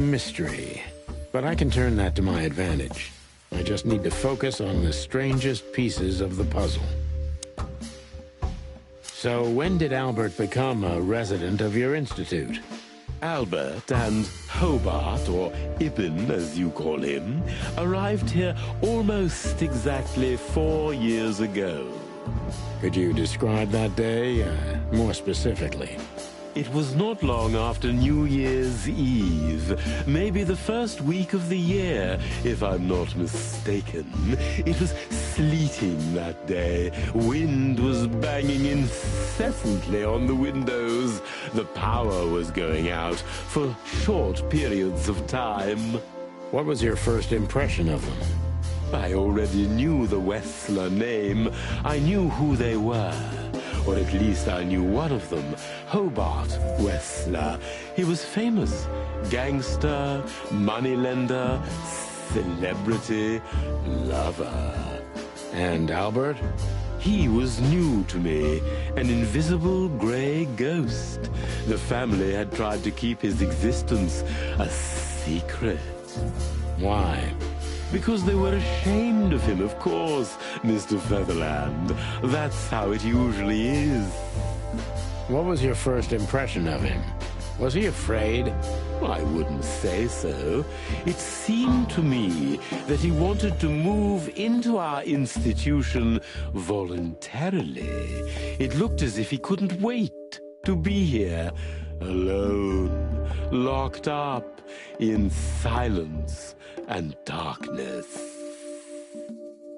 Mystery. But I can turn that to my advantage. I just need to focus on the strangest pieces of the puzzle. So when did Albert become a resident of your institute? Albert and Hobart, or Ibn as you call him, arrived here almost exactly 4 years ago. Could you describe that day more specifically? It was not long after New Year's Eve, maybe the first week of the year, if I'm not mistaken. It was sleeting that day. Wind was banging incessantly on the windows. The power was going out for short periods of time. What was your first impression of them? I already knew the Wessler name. I knew who they were. Or at least I knew one of them, Hobart Wessler. He was famous. Gangster, moneylender, celebrity, lover. And Albert? He was new to me, an invisible gray ghost. The family had tried to keep his existence a secret. Why? Because they were ashamed of him, of course, Mr. Featherland. That's how it usually is. What was your first impression of him? Was he afraid? I wouldn't say so. It seemed to me that he wanted to move into our institution voluntarily. It looked as if he couldn't wait to be here, alone, locked up in silence and darkness.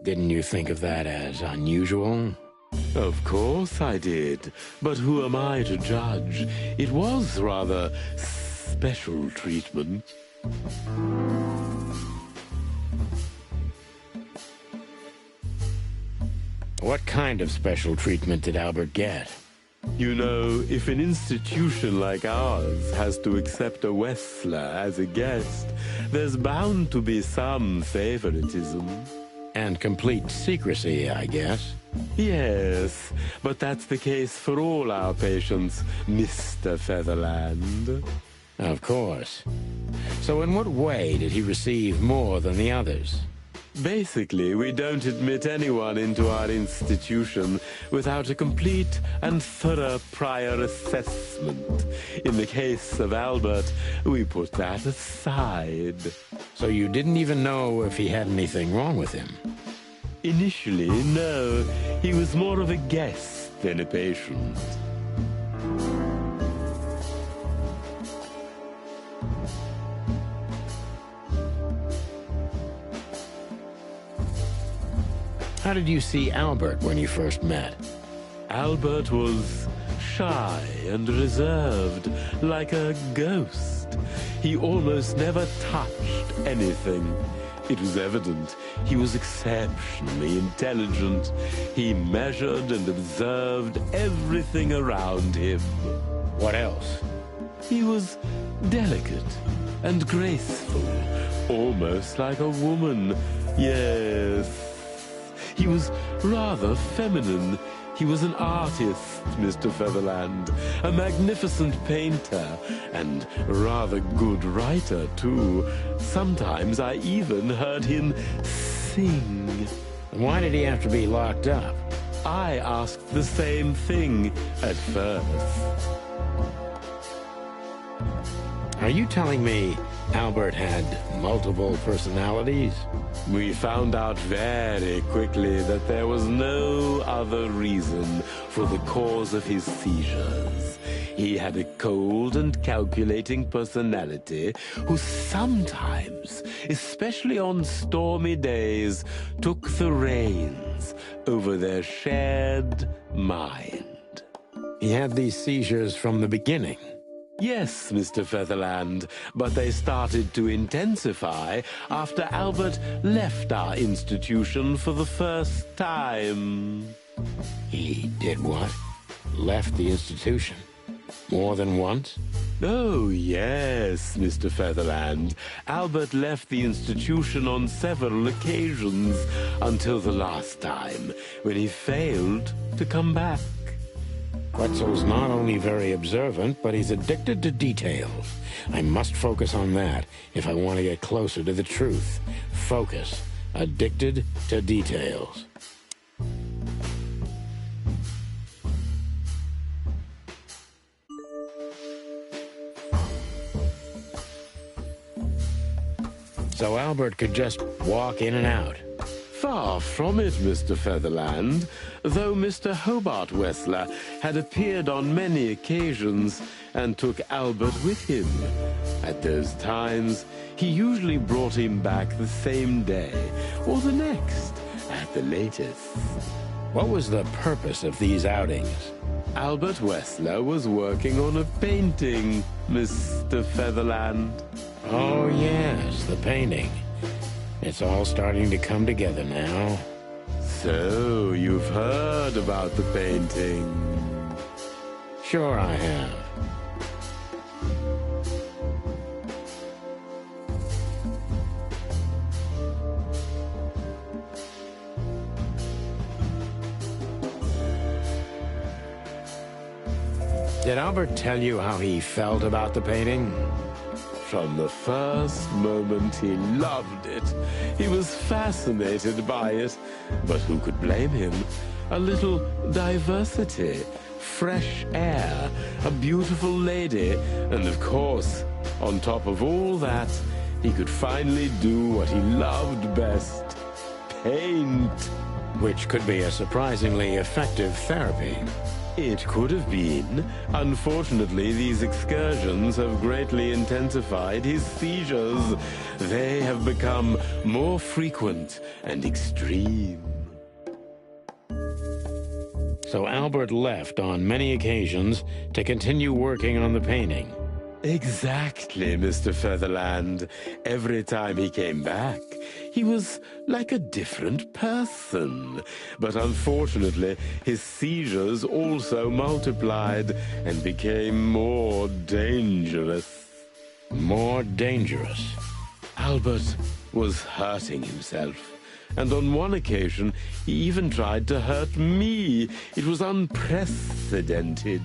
Didn't you think of that as unusual? Of course I did, but who am I to judge? It was rather special treatment. What kind of special treatment did Albert get? You know, if an institution like ours has to accept a Wessler as a guest, there's bound to be some favoritism. And complete secrecy, I guess. Yes, but that's the case for all our patients, Mr. Featherland. Of course. So in what way did he receive more than the others? Basically, we don't admit anyone into our institution without a complete and thorough prior assessment. In the case of Albert, we put that aside. So you didn't even know if he had anything wrong with him? Initially, no. He was more of a guest than a patient. How did you see Albert when you first met? Albert was shy and reserved, like a ghost. He almost never touched anything. It was evident he was exceptionally intelligent. He measured and observed everything around him. What else? He was delicate and graceful, almost like a woman. Yes. He was rather feminine. He was an artist, Mr. Featherland, a magnificent painter, and rather good writer, too. Sometimes I even heard him sing. Why did he have to be locked up? I asked the same thing at first. Are you telling me Albert had multiple personalities? We found out very quickly that there was no other reason for the cause of his seizures. He had a cold and calculating personality who sometimes, especially on stormy days, took the reins over their shared mind. He had these seizures from the beginning. Yes, Mr. Featherland, but they started to intensify after Albert left our institution for the first time. He did what? Left the institution? More than once? Oh, yes, Mr. Featherland. Albert left the institution on several occasions until the last time, when he failed to come back. Quetzal's not only very observant, but he's addicted to details. I must focus on that if I want to get closer to the truth. Focus. Addicted to details. So Albert could just walk in and out. Far from it, Mr. Featherland. Though Mr. Hobart Wessler had appeared on many occasions and took Albert with him. At those times, he usually brought him back the same day, or the next, at the latest. What was the purpose of these outings? Albert Wessler was working on a painting, Mr. Featherland. Oh, yes, the painting. It's all starting to come together now. So, you've heard about the painting? Sure I have. Did Albert tell you how he felt about the painting? From the first moment, he loved it. He was fascinated by it. But who could blame him? A little diversity, fresh air, a beautiful lady, and of course, on top of all that, he could finally do what he loved best: paint. Which could be a surprisingly effective therapy. It could have been. Unfortunately, these excursions have greatly intensified his seizures. They have become more frequent and extreme. So Albert left on many occasions to continue working on the painting. Exactly, Mr. Featherland. Every time he came back, he was like a different person. But unfortunately, his seizures also multiplied and became more dangerous. More dangerous? Albert was hurting himself. And on one occasion, he even tried to hurt me. It was unprecedented.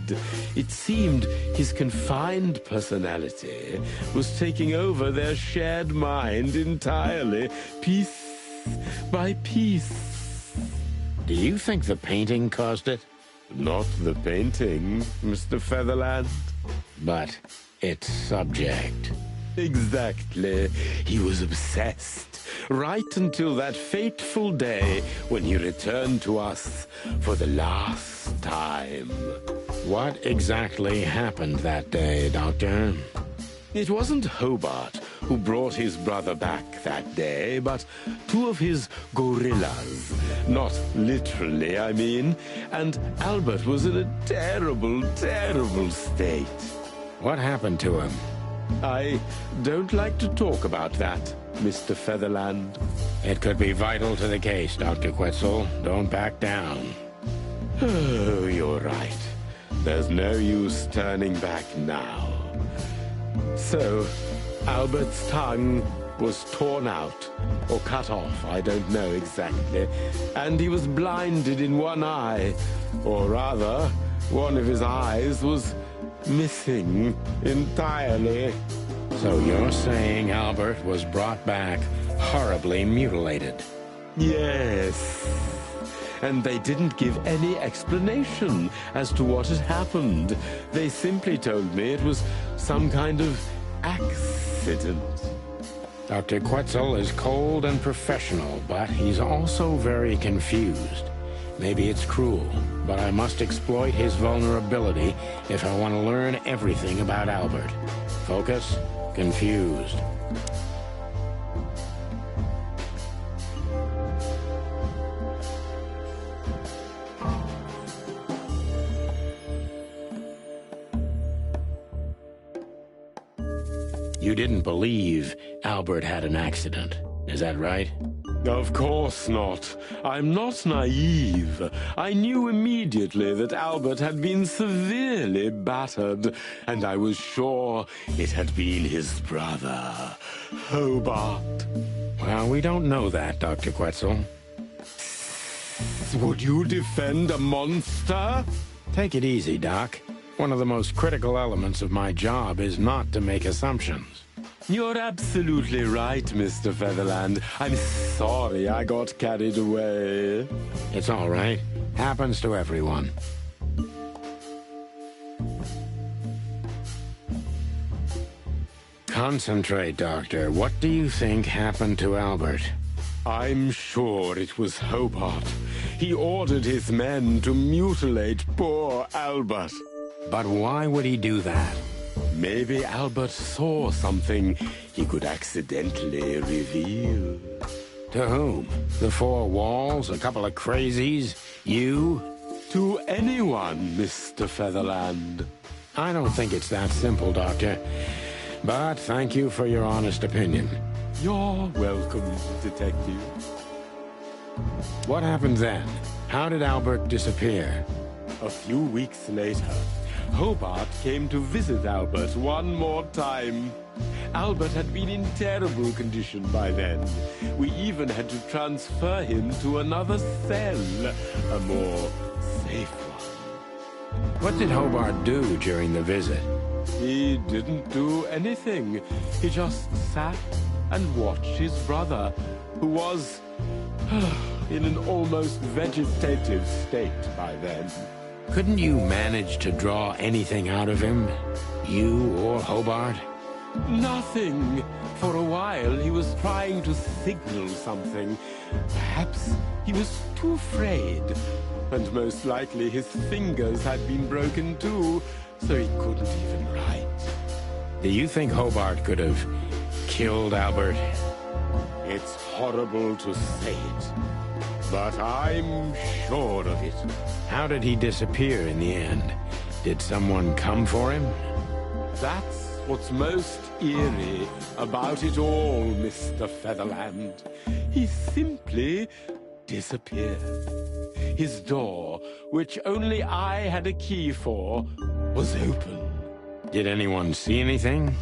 It seemed his confined personality was taking over their shared mind entirely, piece by piece. Do you think the painting caused it? Not the painting, Mr. Featherland. But its subject. Exactly. He was obsessed. Right until that fateful day when he returned to us for the last time. What exactly happened that day, Doctor? It wasn't Hobart who brought his brother back that day, but two of his gorillas. Not literally, I mean. And Albert was in a terrible, terrible state. What happened to him? I don't like to talk about that, Mr. Featherland. It could be vital to the case, Dr. Quetzal. Don't back down. Oh, you're right. There's no use turning back now. So, Albert's tongue was torn out, or cut off, I don't know exactly, and he was blinded in one eye, or rather, one of his eyes was missing entirely. So you're saying Albert was brought back horribly mutilated? Yes. And they didn't give any explanation as to what had happened. They simply told me it was some kind of accident. Dr. Quetzal is cold and professional, but he's also very confused. Maybe it's cruel, but I must exploit his vulnerability if I want to learn everything about Albert. Focus, confused. You didn't believe Albert had an accident, is that right? Of course not. I'm not naive. I knew immediately that Albert had been severely battered, and I was sure it had been his brother, Hobart. Well, we don't know that, Dr. Quetzal. Would you defend a monster? Take it easy, Doc. One of the most critical elements of my job is not to make assumptions. You're absolutely right, Mr. Featherland. I'm sorry I got carried away. It's all right. Happens to everyone. Concentrate, Doctor. What do you think happened to Albert? I'm sure it was Hobart. He ordered his men to mutilate poor Albert. But why would he do that? Maybe Albert saw something he could accidentally reveal. To whom? The four walls? A couple of crazies? You? To anyone, Mr. Featherland. I don't think it's that simple, Doctor. But thank you for your honest opinion. You're welcome, Detective. What happened then? How did Albert disappear? A few weeks later, Hobart came to visit Albert one more time. Albert had been in terrible condition by then. We even had to transfer him to another cell, a more safe one. What did Hobart do during the visit? He didn't do anything. He just sat and watched his brother, who was in an almost vegetative state by then. Couldn't you manage to draw anything out of him? You or Hobart? Nothing. For a while, he was trying to signal something. Perhaps he was too afraid. And most likely his fingers had been broken too, so he couldn't even write. Do you think Hobart could have killed Albert? It's horrible to say it, but I'm sure of it. How did he disappear in the end? Did someone come for him? That's what's most eerie about it all, Mr. Featherland. He simply disappeared. His door, which only I had a key for, was open. Did anyone see anything?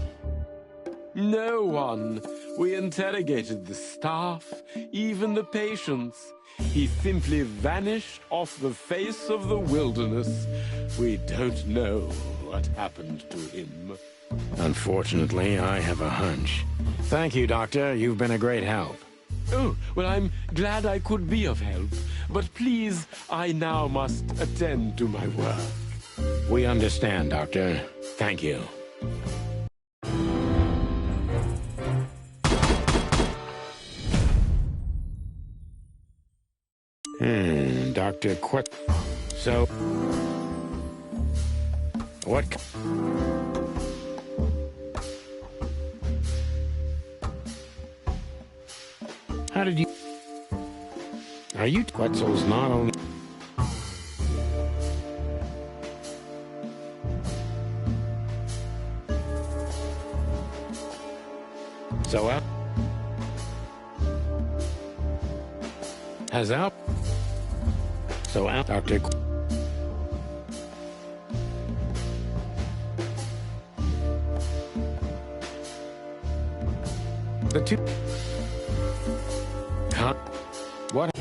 No one. We interrogated the staff, even the patients. He simply vanished off the face of the wilderness. We don't know what happened to him. Unfortunately, I have a hunch. Thank you, Doctor. You've been a great help. Oh, well, I'm glad I could be of help. But please, I now must attend to my work. We understand, Doctor. Thank you. Dr. Quit. So, what? How did you? Are you Quetzal's not only? So has out. So out, Doctor. The two. Huh? What?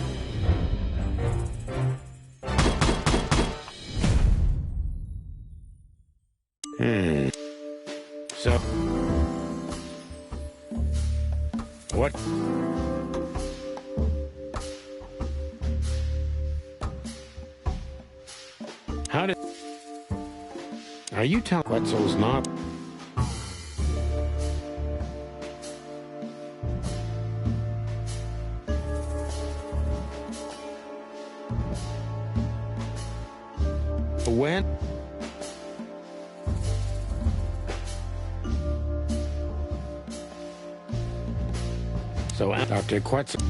So. What? How did... Are you telling Quetzal's not... When? So, Dr. Quetzal...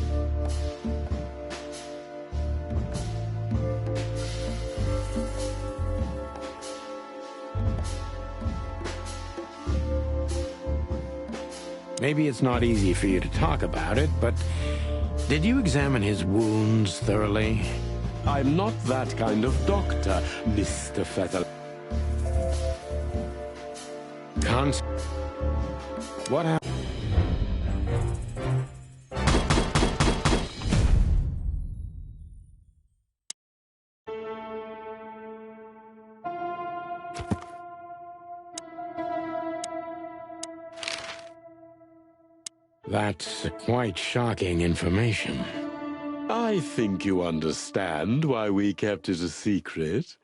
Maybe it's not easy for you to talk about it, but did you examine his wounds thoroughly? I'm not that kind of doctor, Mr. Feather. What happened? That's quite shocking information. I think you understand why we kept it a secret.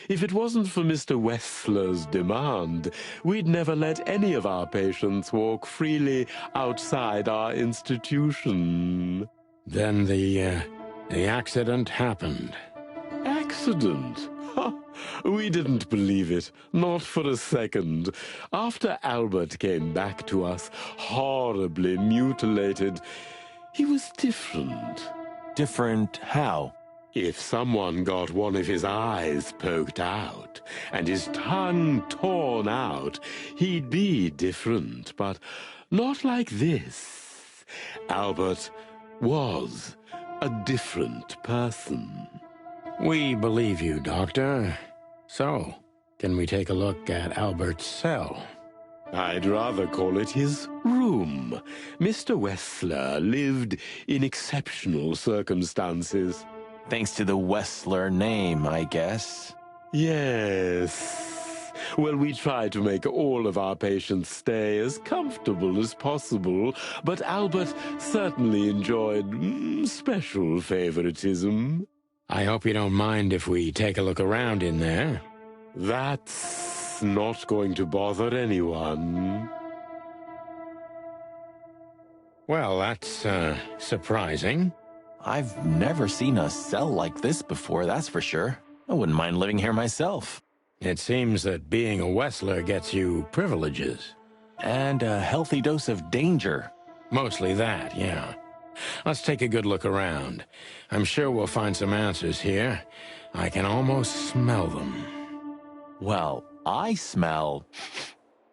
If it wasn't for Mr. Wessler's demand, we'd never let any of our patients walk freely outside our institution. Then the accident happened. Accident? Ha! We didn't believe it, not for a second. After Albert came back to us, horribly mutilated, he was different. Different how? If someone got one of his eyes poked out and his tongue torn out, he'd be different, but not like this. Albert was a different person. We believe you, Doctor. So, can we take a look at Albert's cell? I'd rather call it his room. Mr. Wessler lived in exceptional circumstances. Thanks to the Wessler name, I guess. Yes. Well, we try to make all of our patients stay as comfortable as possible, but Albert certainly enjoyed special favoritism. I hope you don't mind if we take a look around in there. That's not going to bother anyone. Well, that's, surprising. I've never seen a cell like this before, that's for sure. I wouldn't mind living here myself. It seems that being a Wessler gets you privileges. And a healthy dose of danger. Mostly that, yeah. Let's take a good look around. I'm sure we'll find some answers here. I can almost smell them. Well, I smell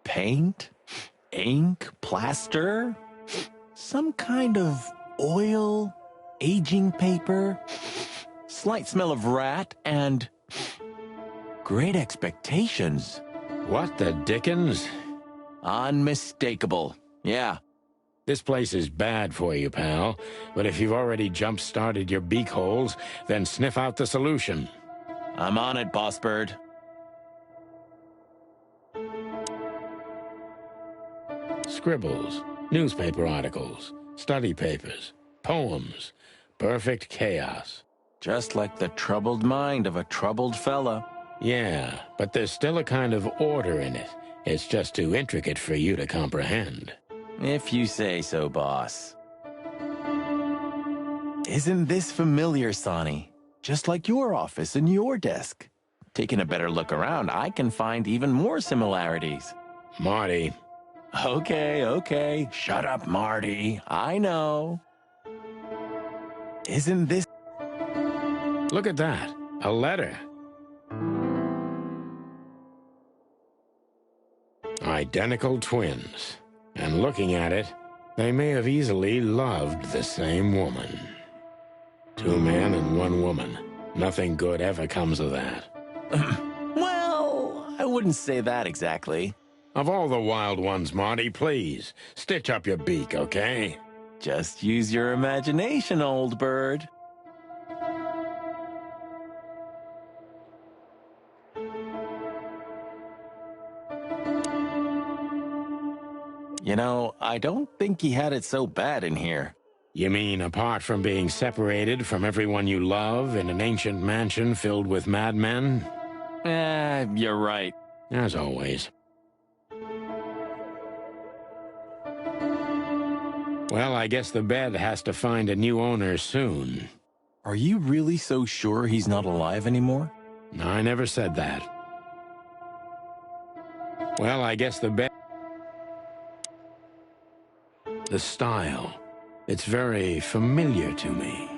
paint, ink, plaster, some kind of oil, aging paper, slight smell of rat, and great expectations. What the dickens? Unmistakable. Yeah. This place is bad for you, pal. But if you've already jump-started your beak holes, then sniff out the solution. I'm on it, Boss Bird. Scribbles, newspaper articles, study papers, poems. Perfect chaos. Just like the troubled mind of a troubled fella. Yeah, but there's still a kind of order in it. It's just too intricate for you to comprehend. If you say so, boss. Isn't this familiar, Sonny? Just like your office and your desk. Taking a better look around, I can find even more similarities. Marty. Okay. Shut up, Marty. I know. Isn't this... Look at that. A letter. Identical twins. And looking at it, they may have easily loved the same woman. 2 men and 1 woman. Nothing good ever comes of that. Well, I wouldn't say that exactly. Of all the wild ones, Marty, please, stitch up your beak, okay? Just use your imagination, old bird. You know, I don't think he had it so bad in here. You mean apart from being separated from everyone you love in an ancient mansion filled with madmen? You're right. As always. Well, I guess the bed has to find a new owner soon. Are you really so sure he's not alive anymore? I never said that. Well, I guess the bed... The style. It's very familiar to me.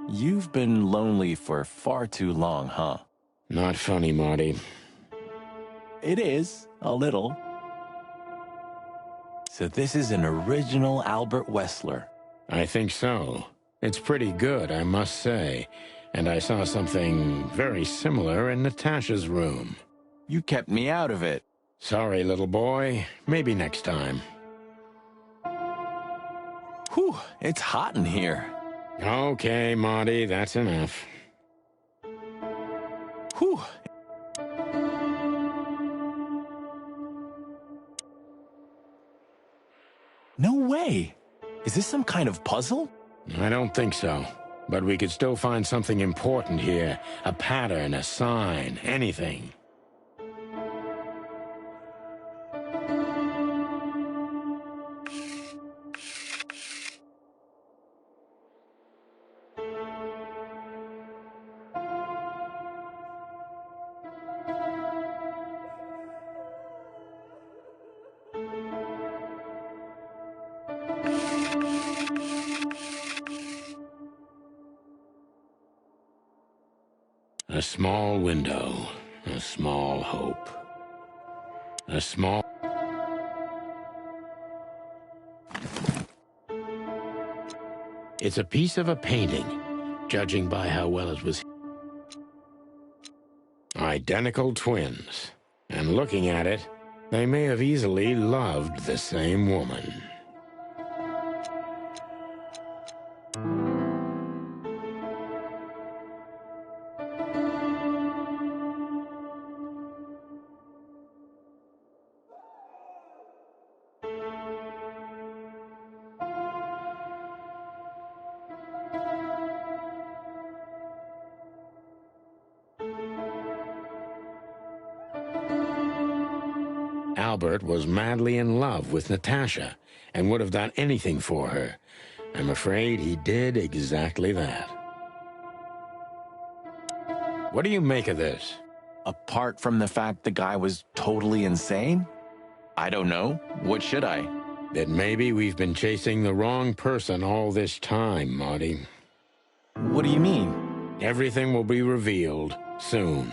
You've been lonely for far too long, huh? Not funny, Marty. It is, a little. So this is an original Albert Wessler. I think so. It's pretty good, I must say. And I saw something very similar in Natasha's room. You kept me out of it. Sorry, little boy. Maybe next time. Whew, it's hot in here. Okay, Marty, that's enough. Whew. No way. Is this some kind of puzzle? I don't think so. But we could still find something important here. A pattern, a sign, anything. A small window, a small hope, a small... It's a piece of a painting, judging by how well it was... Identical twins. And looking at it, they may have easily loved the same woman. Albert was madly in love with Natasha and would have done anything for her. I'm afraid he did exactly that. What do you make of this? Apart from the fact the guy was totally insane? I don't know. What should I? That maybe we've been chasing the wrong person all this time, Marty. What do you mean? Everything will be revealed soon.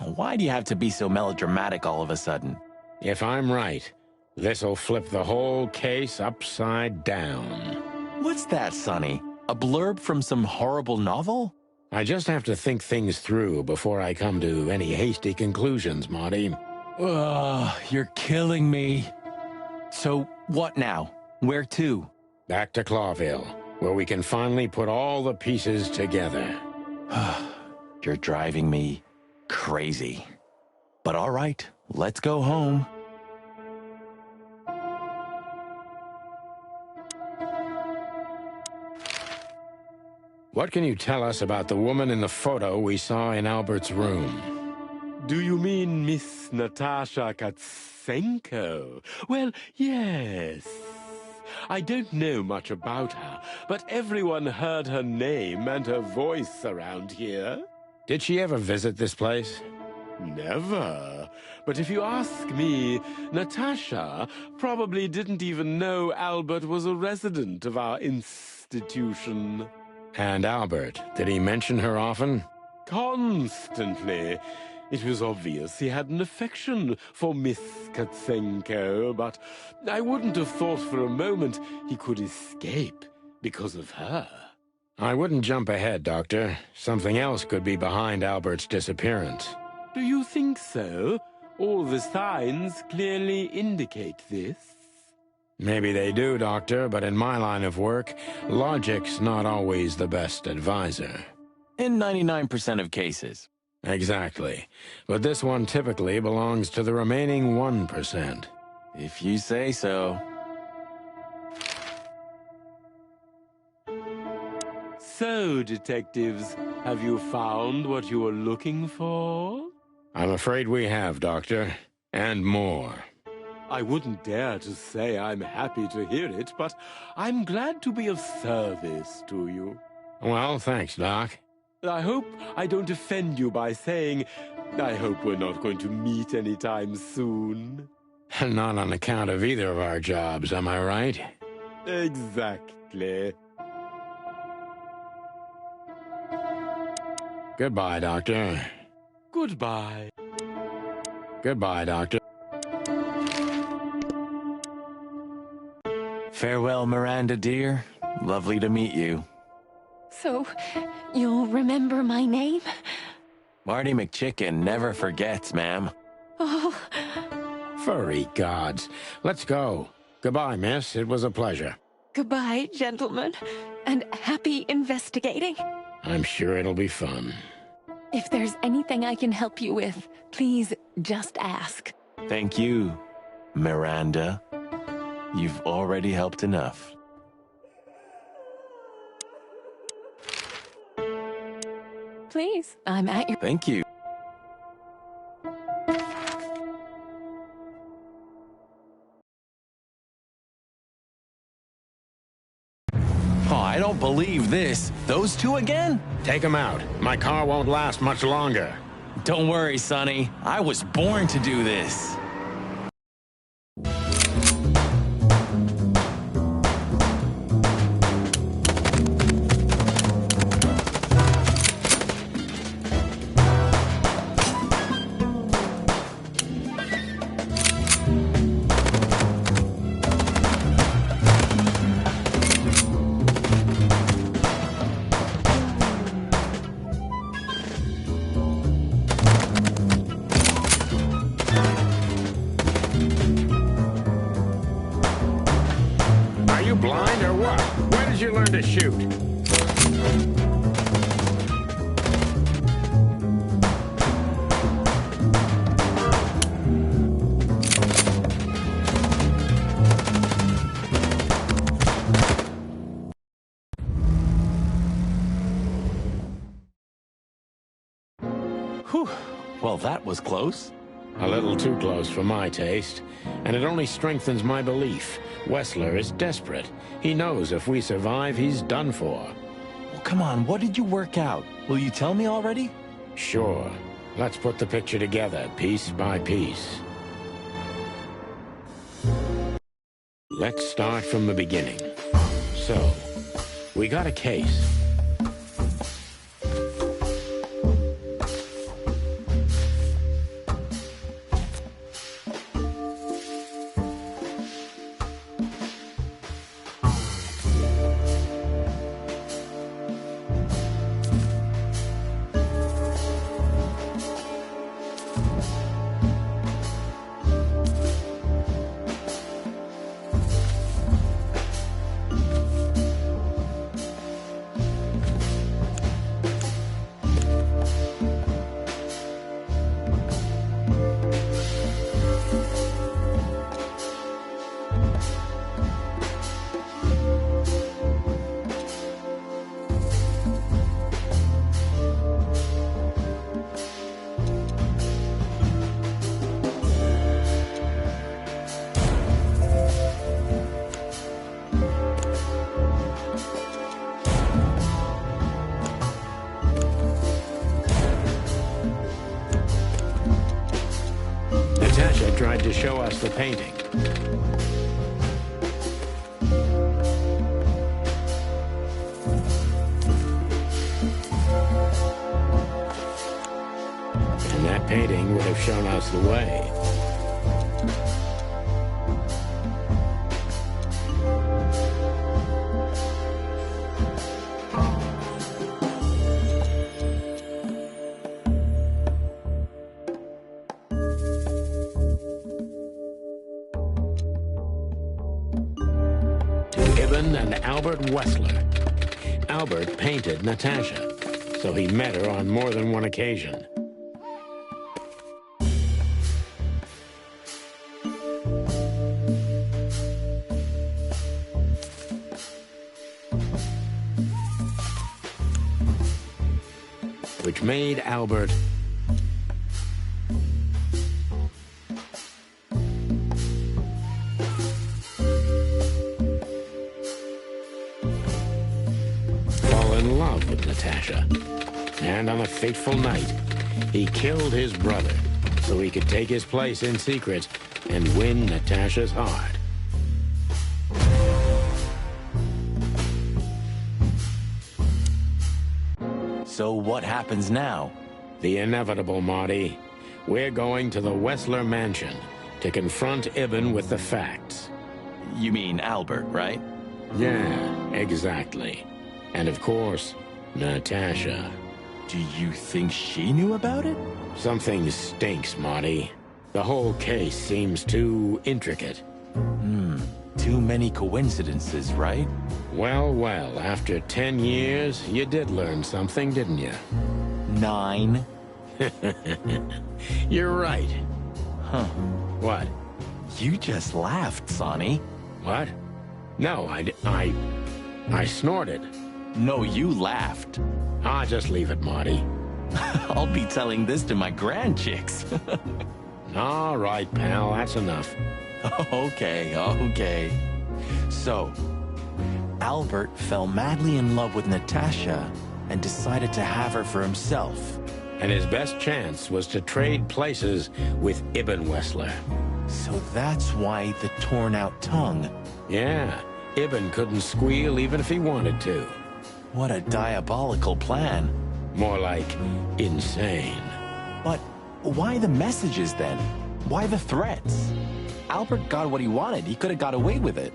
Why do you have to be so melodramatic all of a sudden? If I'm right, this'll flip the whole case upside down. What's that, Sonny? A blurb from some horrible novel? I just have to think things through before I come to any hasty conclusions, Marty. Ugh, you're killing me. So, what now? Where to? Back to Clawville, where we can finally put all the pieces together. You're driving me crazy. But all right, let's go home. What can you tell us about the woman in the photo we saw in Albert's room? Do you mean Miss Natasha Katsenko? Well, yes. I don't know much about her, but everyone heard her name and her voice around here. Did she ever visit this place? Never. But if you ask me, Natasha probably didn't even know Albert was a resident of our institution. And Albert, did he mention her often? Constantly. It was obvious he had an affection for Miss Katsenko, but I wouldn't have thought for a moment he could escape because of her. I wouldn't jump ahead, Doctor. Something else could be behind Albert's disappearance. Do you think so? All the signs clearly indicate this. Maybe they do, Doctor, but in my line of work, logic's not always the best advisor. In 99% of cases. Exactly. But this one typically belongs to the remaining 1%. If you say so. So, detectives, have you found what you were looking for? I'm afraid we have, Doctor. And more. I wouldn't dare to say I'm happy to hear it, but I'm glad to be of service to you. Well, thanks, Doc. I hope I don't offend you by saying I hope we're not going to meet anytime soon. Not on account of either of our jobs, am I right? Exactly. Goodbye, Doctor. Goodbye. Goodbye, Doctor. Farewell, Miranda, dear. Lovely to meet you. So, you'll remember my name? Marty McChicken never forgets, ma'am. Oh, Furry gods. Let's go. Goodbye, miss. It was a pleasure. goodbye, gentlemen, and happy investigating. I'm sure it'll be fun. If there's anything I can help you with, please just ask. Thank you, Miranda. You've already helped enough. Please, I'm at your... Thank you. Oh, I don't believe this. Those two again? Take him out. My car won't last much longer. Don't worry, Sonny. I was born to do this. Are you blind or what? Where did you learn to shoot? Whew. Well, that was close. A little too close for my taste, and it only strengthens my belief. Wessler is desperate. He knows if we survive, he's done for. Well, come on, what did you work out? Will you tell me already? Sure. Let's put the picture together, piece by piece. Let's start from the beginning. So, we got a case. Natasha tried to show us the painting. And that painting would have shown us the way. And Albert Wessler. Albert painted Natasha, so he met her on more than one occasion. Which made Albert in love with Natasha. And on a fateful night, he killed his brother so he could take his place in secret and win Natasha's heart. So what happens now? The inevitable, Marty. We're going to the Wessler mansion to confront Ibn with the facts. You mean Albert, right? Yeah, exactly. And of course, Natasha. Do you think she knew about it? Something stinks, Marty. The whole case seems too intricate. Too many coincidences, right? Well, well, after 10 years, you did learn something, didn't you? 9. You're right. Huh. What? You just laughed, Sonny. What? No, I snorted. No, you laughed. Ah, just leave it, Marty. I'll be telling this to my grandchicks. All right, pal, that's enough. Okay. So, Albert fell madly in love with Natasha and decided to have her for himself. And his best chance was to trade places with Ibn Wessler. So that's why the torn-out tongue. Yeah, Ibn couldn't squeal even if he wanted to. What a diabolical plan. More like insane. But why the messages then? Why the threats? Albert got what he wanted. He could have got away with it.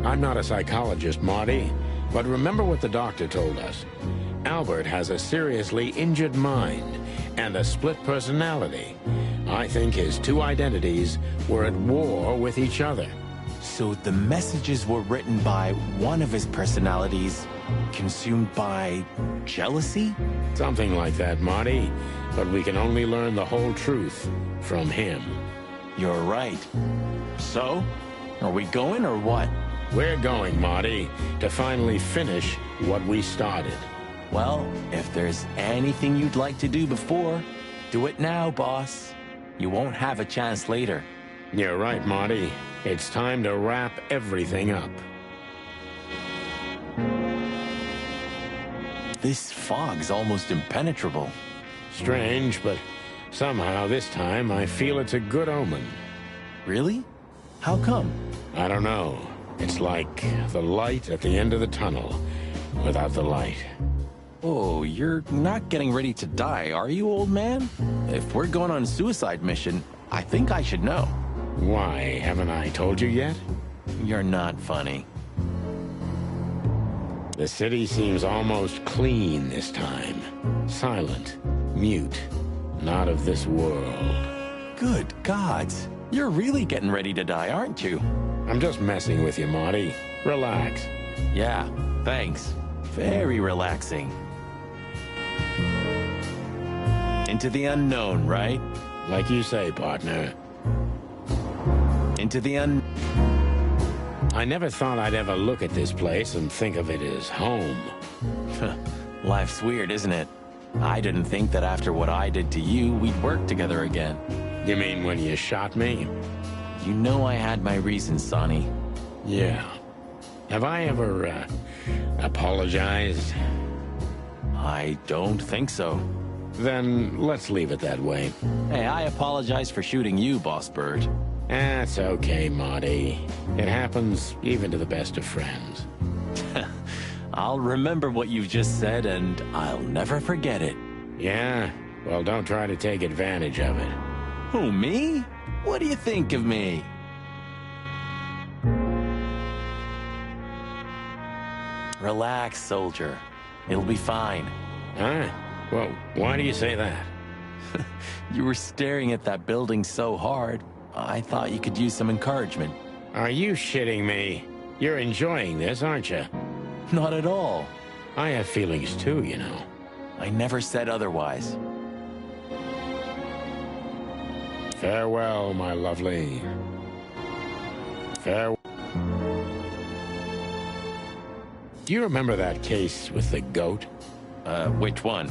I'm not a psychologist, Marty, but remember what the doctor told us. Albert has a seriously injured mind and a split personality. I think his two identities were at war with each other. So the messages were written by one of his personalities, consumed by jealousy? Something like that, Marty. But we can only learn the whole truth from him. You're right. So, are we going or what? We're going, Marty, to finally finish what we started. Well, if there's anything you'd like to do before, do it now, boss. You won't have a chance later. You're right, Marty. It's time to wrap everything up. This fog's almost impenetrable. Strange, but somehow this time I feel it's a good omen. Really? How come? I don't know. It's like the light at the end of the tunnel without the light. Oh, you're not getting ready to die, are you, old man? If we're going on a suicide mission, I think I should know. Why, haven't I told you yet? You're not funny. The city seems almost clean this time. Silent, mute, not of this world. Good gods. You're really getting ready to die, aren't you? I'm just messing with you, Marty. Relax. Yeah, thanks. Very relaxing. Into the unknown, right? Like you say, partner. Into the I never thought I'd ever look at this place and think of it as home. Life's weird, isn't it? I didn't think that after what I did to you, we'd work together again. You mean when you shot me? You know I had my reasons, Sonny. Yeah. Have I ever, apologized? I don't think so. Then let's leave it that way. Hey, I apologize for shooting you, Boss Bird. That's okay, Marty. It happens even to the best of friends. I'll remember what you've just said, and I'll never forget it. Yeah? Well, don't try to take advantage of it. Who, me? What do you think of me? Relax, soldier. It'll be fine. Huh? Well, why do you say that? You were staring at that building so hard, I thought you could use some encouragement. Are you shitting me? You're enjoying this, aren't you? Not at all. I have feelings too, you know. I never said otherwise. Farewell, my lovely. Farewell. Do you remember that case with the goat? Which one?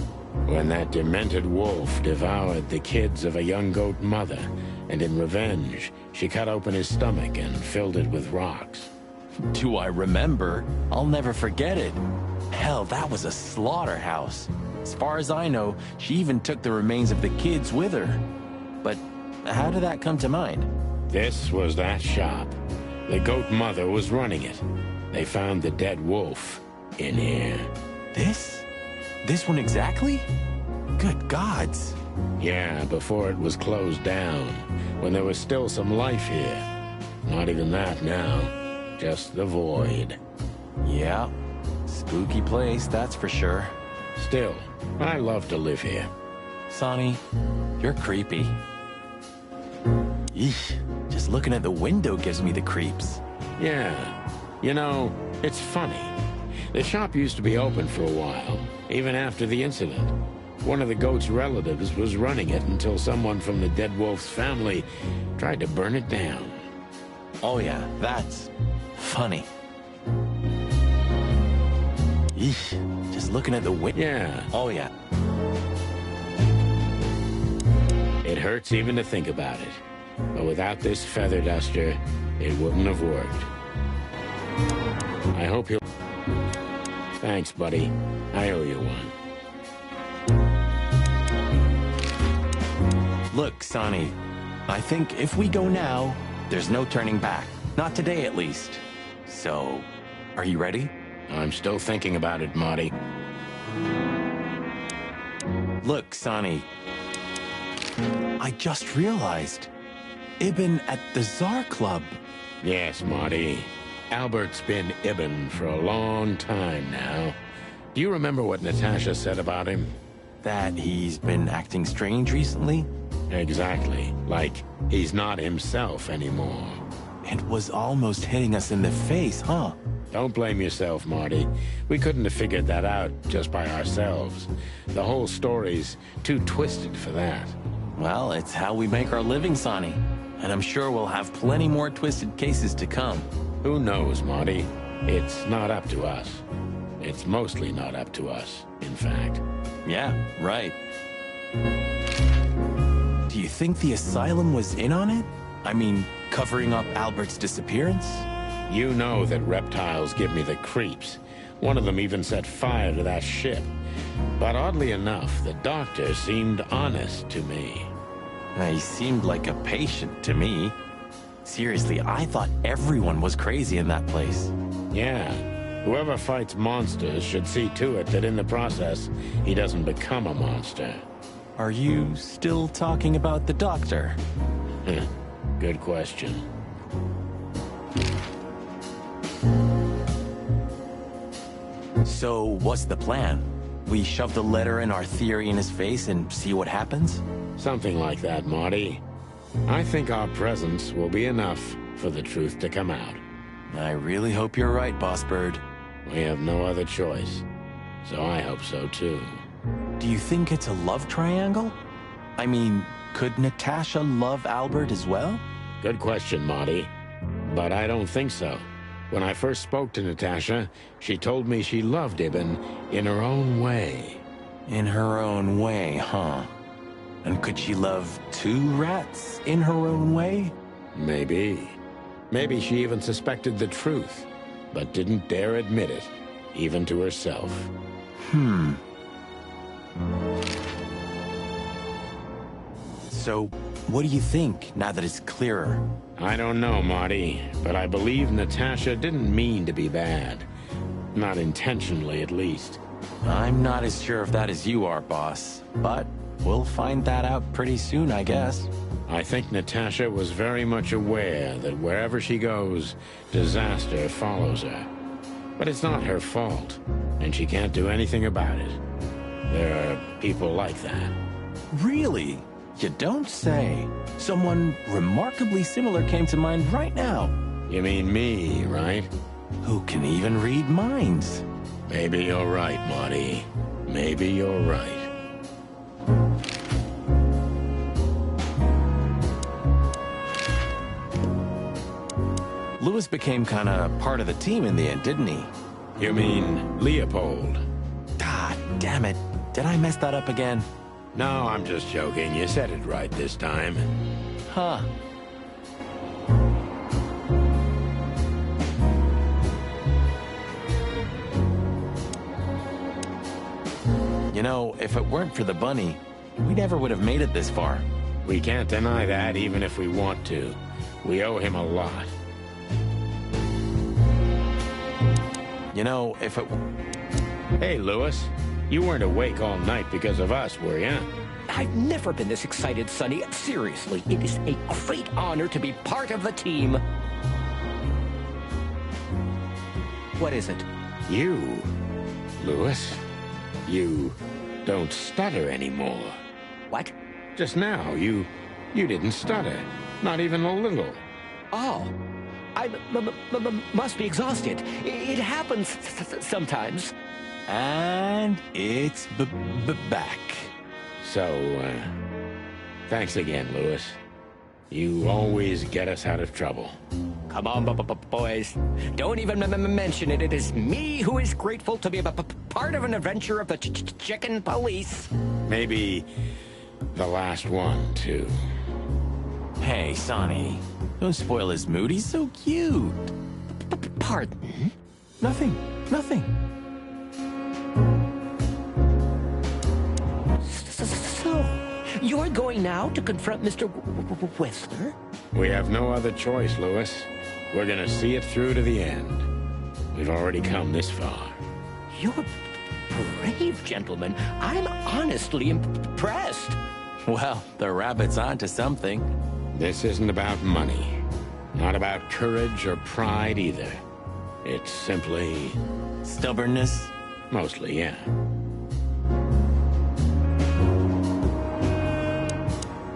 When that demented wolf devoured the kids of a young goat mother, and in revenge, she cut open his stomach and filled it with rocks. Do I remember? I'll never forget it. Hell, that was a slaughterhouse. As far as I know, she even took the remains of the kids with her. But how did that come to mind? This was that shop. The goat mother was running it. They found the dead wolf in here. This one exactly? Good gods. Yeah, before it was closed down, when there was still some life here. Not even that now, just the void. Yeah, spooky place, that's for sure. Still, I love to live here. Sonny, you're creepy. Eesh, just looking at the window gives me the creeps. Yeah, you know, it's funny. The shop used to be open for a while, even after the incident. One of the goat's relatives was running it until someone from the dead wolf's family tried to burn it down. Oh yeah, that's funny. Eesh, looking at the window? Yeah, Oh, yeah. it hurts even to think about it. But without this feather duster, it wouldn't have worked. I hope you'll... Thanks, buddy. I owe you one. Look, Sonny, I think if we go now, there's no turning back. Not today, at least. So, are you ready? I'm still thinking about it, Marty. Look, Sonny, I just realized Ibn at the Tsar Club. Yes, Marty. Albert's been Ibn for a long time now. Do you remember what Natasha said about him? That he's been acting strange recently? Exactly. Like he's not himself anymore. It was almost hitting us in the face, huh? Don't blame yourself, Marty. We couldn't have figured that out just by ourselves. The whole story's too twisted for that. Well, it's how we make our living, Sonny. And I'm sure we'll have plenty more twisted cases to come. Who knows, Marty? It's not up to us. It's mostly not up to us, in fact. Yeah, right. Do you think the asylum was in on it? I mean, covering up Albert's disappearance? You know that reptiles give me the creeps. One of them even set fire to that ship. But oddly enough, the doctor seemed honest to me. He seemed like a patient to me. Seriously, I thought everyone was crazy in that place. Yeah. Whoever fights monsters should see to it that in the process, he doesn't become a monster. Are you still talking about the doctor? Good question. So, what's the plan? We shove the letter and our theory in his face and see what happens? Something like that, Marty. I think our presence will be enough for the truth to come out. I really hope you're right, Boss Bird. We have no other choice. So I hope so, too. Do you think it's a love triangle? I mean, could Natasha love Albert as well? Good question, Marty. But I don't think so. When I first spoke to Natasha, she told me she loved Ibn in her own way. In her own way, huh? And could she love two rats in her own way? Maybe. Maybe she even suspected the truth, but didn't dare admit it, even to herself. So, what do you think, now that it's clearer? I don't know, Marty, but I believe Natasha didn't mean to be bad. Not intentionally, at least. I'm not as sure of that as you are, boss. But we'll find that out pretty soon, I guess. I think Natasha was very much aware that wherever she goes, disaster follows her. But it's not her fault, and she can't do anything about it. There are people like that. Really? You don't say. Someone remarkably similar came to mind right now. You mean me, right? Who can even read minds? Maybe you're right, Marty. Maybe you're right. Louis became kind of part of the team in the end, didn't he? You mean Leopold? God damn it. Did I mess that up again? No, I'm just joking. You said it right this time. Huh. You know, if it weren't for the bunny, we never would have made it this far. We can't deny that even if we want to. We owe him a lot. You know, if it... Hey, Louis. You weren't awake all night because of us, were you? I've never been this excited, Sonny. Seriously, it is a great honor to be part of the team. What is it? You, Louis. You don't stutter anymore. What? Just now, you didn't stutter. Not even a little. Oh. I must be exhausted. It happens sometimes. And it's back. So, thanks again, Louis. You always get us out of trouble. Come on, boys. Don't even mention it. It is me who is grateful to be a part of an adventure of the chicken police. Maybe the last one, too. Hey, Sonny. Don't spoil his mood. He's so cute. Pardon? Nothing. Nothing. So, you're going now to confront Mr. Whistler? We have no other choice, Lewis. We're gonna see it through to the end. We've already come this far. You're brave, gentlemen. I'm honestly impressed. Well, the rabbit's onto something. This isn't about money. Not about courage or pride either. It's simply... Stubbornness? mostly, yeah.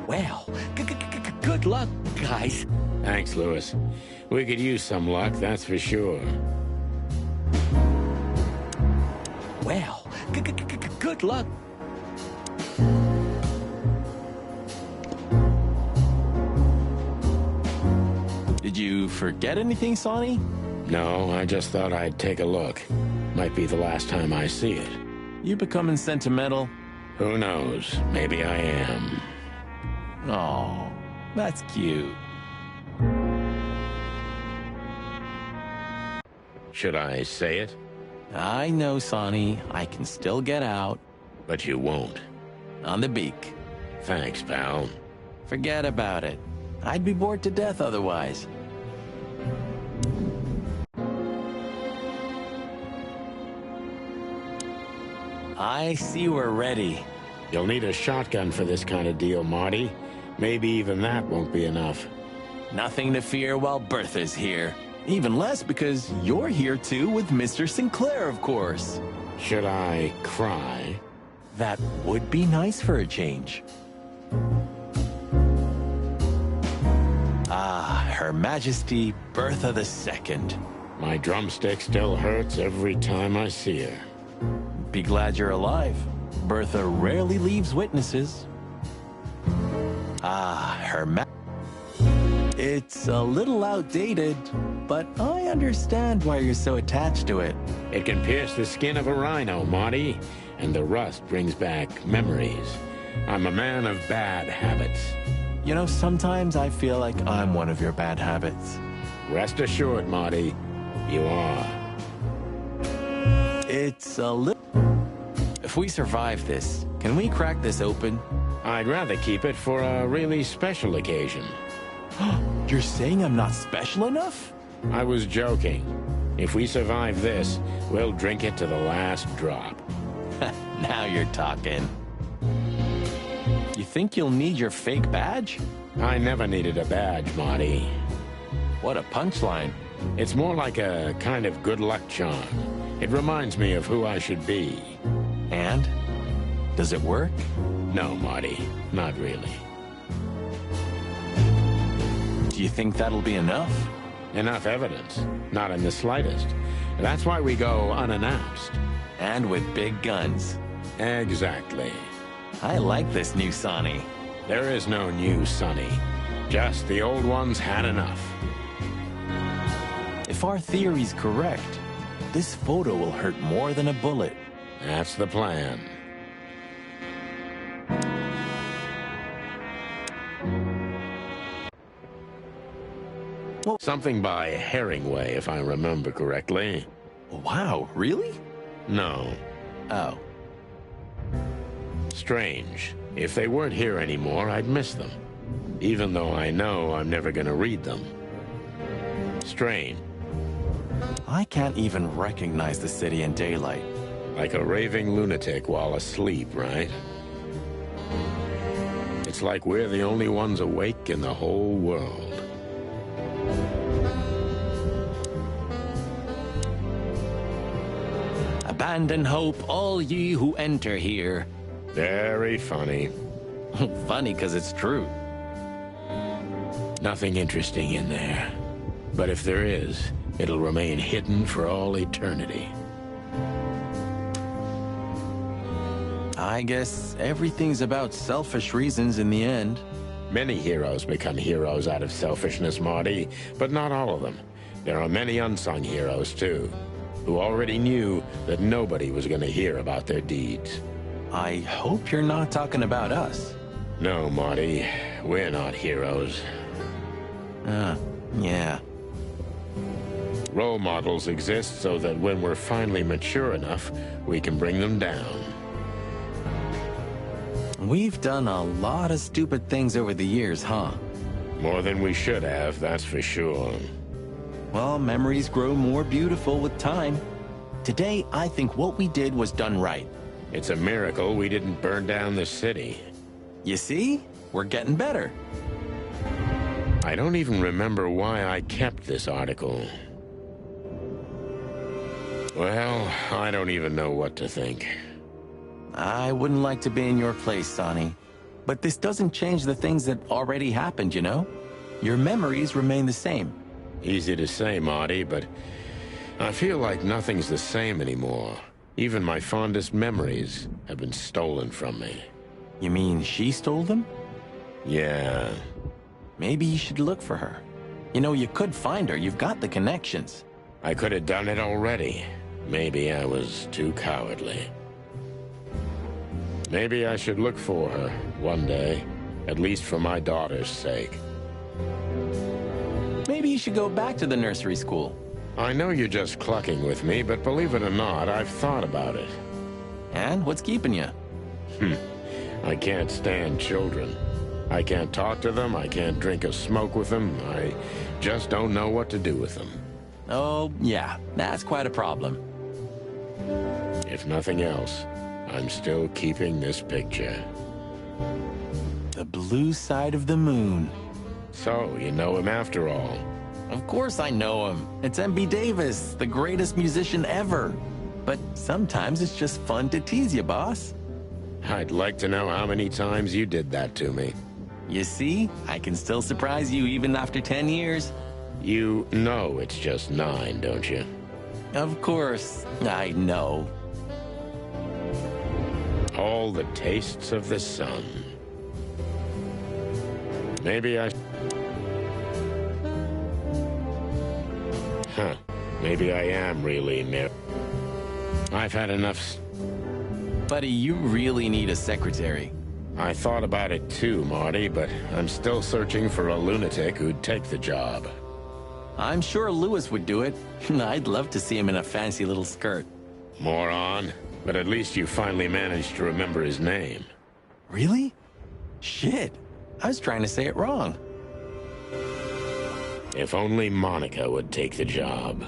Well, good luck, guys. Thanks, Lewis. We could use some luck, that's for sure. Well, good luck. Did you forget anything, Sonny? No, I just thought I'd take a look. Might be the last time I see it. You becoming sentimental? Who knows? Maybe I am. Oh, that's cute. Should I say it? I know, Sonny. I can still get out. But you won't. On the beak. Thanks, pal. Forget about it. I'd be bored to death otherwise. I see we're ready. You'll need a shotgun for this kind of deal, Marty. Maybe even that won't be enough. Nothing to fear while Bertha's here. Even less because you're here too with Mr. Sinclair, of course. Should I cry? That would be nice for a change. Ah, Her Majesty Bertha II. My drumstick still hurts every time I see her. Be glad you're alive. Bertha rarely leaves witnesses. Ah, Her Majesty. It's a little outdated, but I understand why you're so attached to it. It can pierce the skin of a rhino, Marty, and the rust brings back memories. I'm a man of bad habits. You know, sometimes I feel like I'm one of your bad habits. Rest assured, Marty, you are. It's a little... If we survive this, can we crack this open? I'd rather keep it for a really special occasion. You're saying I'm not special enough? I was joking. If we survive this, we'll drink it to the last drop. Now you're talking. You think you'll need your fake badge? I never needed a badge, Marty. What a punchline. It's more like a kind of good luck charm. It reminds me of who I should be. And? Does it work? No, Marty, not really. Do you think that'll be enough? Enough evidence. Not in the slightest. That's why we go unannounced. And with big guns. Exactly. I like this new Sonny. There is no new Sonny. Just the old ones had enough. If our theory's correct, this photo will hurt more than a bullet. That's the plan. Something by Herringway, if I remember correctly. Wow, really? No. Oh. Strange. If they weren't here anymore, I'd miss them. Even though I know I'm never gonna read them. Strange. I can't even recognize the city in daylight. Like a raving lunatic while asleep, right? It's like we're the only ones awake in the whole world. Abandon hope, all ye who enter here. Very funny. Funny because it's true. Nothing interesting in there. But if there is, it'll remain hidden for all eternity. I guess everything's about selfish reasons in the end. Many heroes become heroes out of selfishness, Marty, but not all of them. There are many unsung heroes, too, who already knew that nobody was going to hear about their deeds. I hope you're not talking about us. No, Marty, we're not heroes. Yeah. Role models exist so that when we're finally mature enough, we can bring them down. We've done a lot of stupid things over the years, huh? More than we should have, that's for sure. Well, memories grow more beautiful with time. Today, I think what we did was done right. It's a miracle we didn't burn down the city. You see? We're getting better. I don't even remember why I kept this article. Well, I don't even know what to think. I wouldn't like to be in your place, Sonny. But this doesn't change the things that already happened, you know? Your memories remain the same. Easy to say, Marty, but I feel like nothing's the same anymore. Even my fondest memories have been stolen from me. You mean she stole them? Yeah. Maybe you should look for her. You know, you could find her. You've got the connections. I could have done it already. Maybe I was too cowardly. Maybe I should look for her one day, at least for my daughter's sake. Maybe you should go back to the nursery school. I know you're just clucking with me, but believe it or not, I've thought about it. And what's keeping you? I can't stand children. I can't talk to them, I can't drink or smoke with them, I just don't know what to do with them. Oh, yeah, that's quite a problem. If nothing else, I'm still keeping this picture. The blue side of the moon. So, you know him after all. Of course I know him. It's M.B. Davis, the greatest musician ever. But sometimes it's just fun to tease you, boss. I'd like to know how many times you did that to me. You see, I can still surprise you even after 10 years. You know it's just 9, don't you? Of course, I know. All the tastes of the sun. Maybe I... Maybe I am really I've had enough... Buddy, you really need a secretary. I thought about it too, Marty, but I'm still searching for a lunatic who'd take the job. I'm sure Lewis would do it. I'd love to see him in a fancy little skirt. Moron. But at least you finally managed to remember his name. Really? Shit. I was trying to say it wrong. If only Monica would take the job.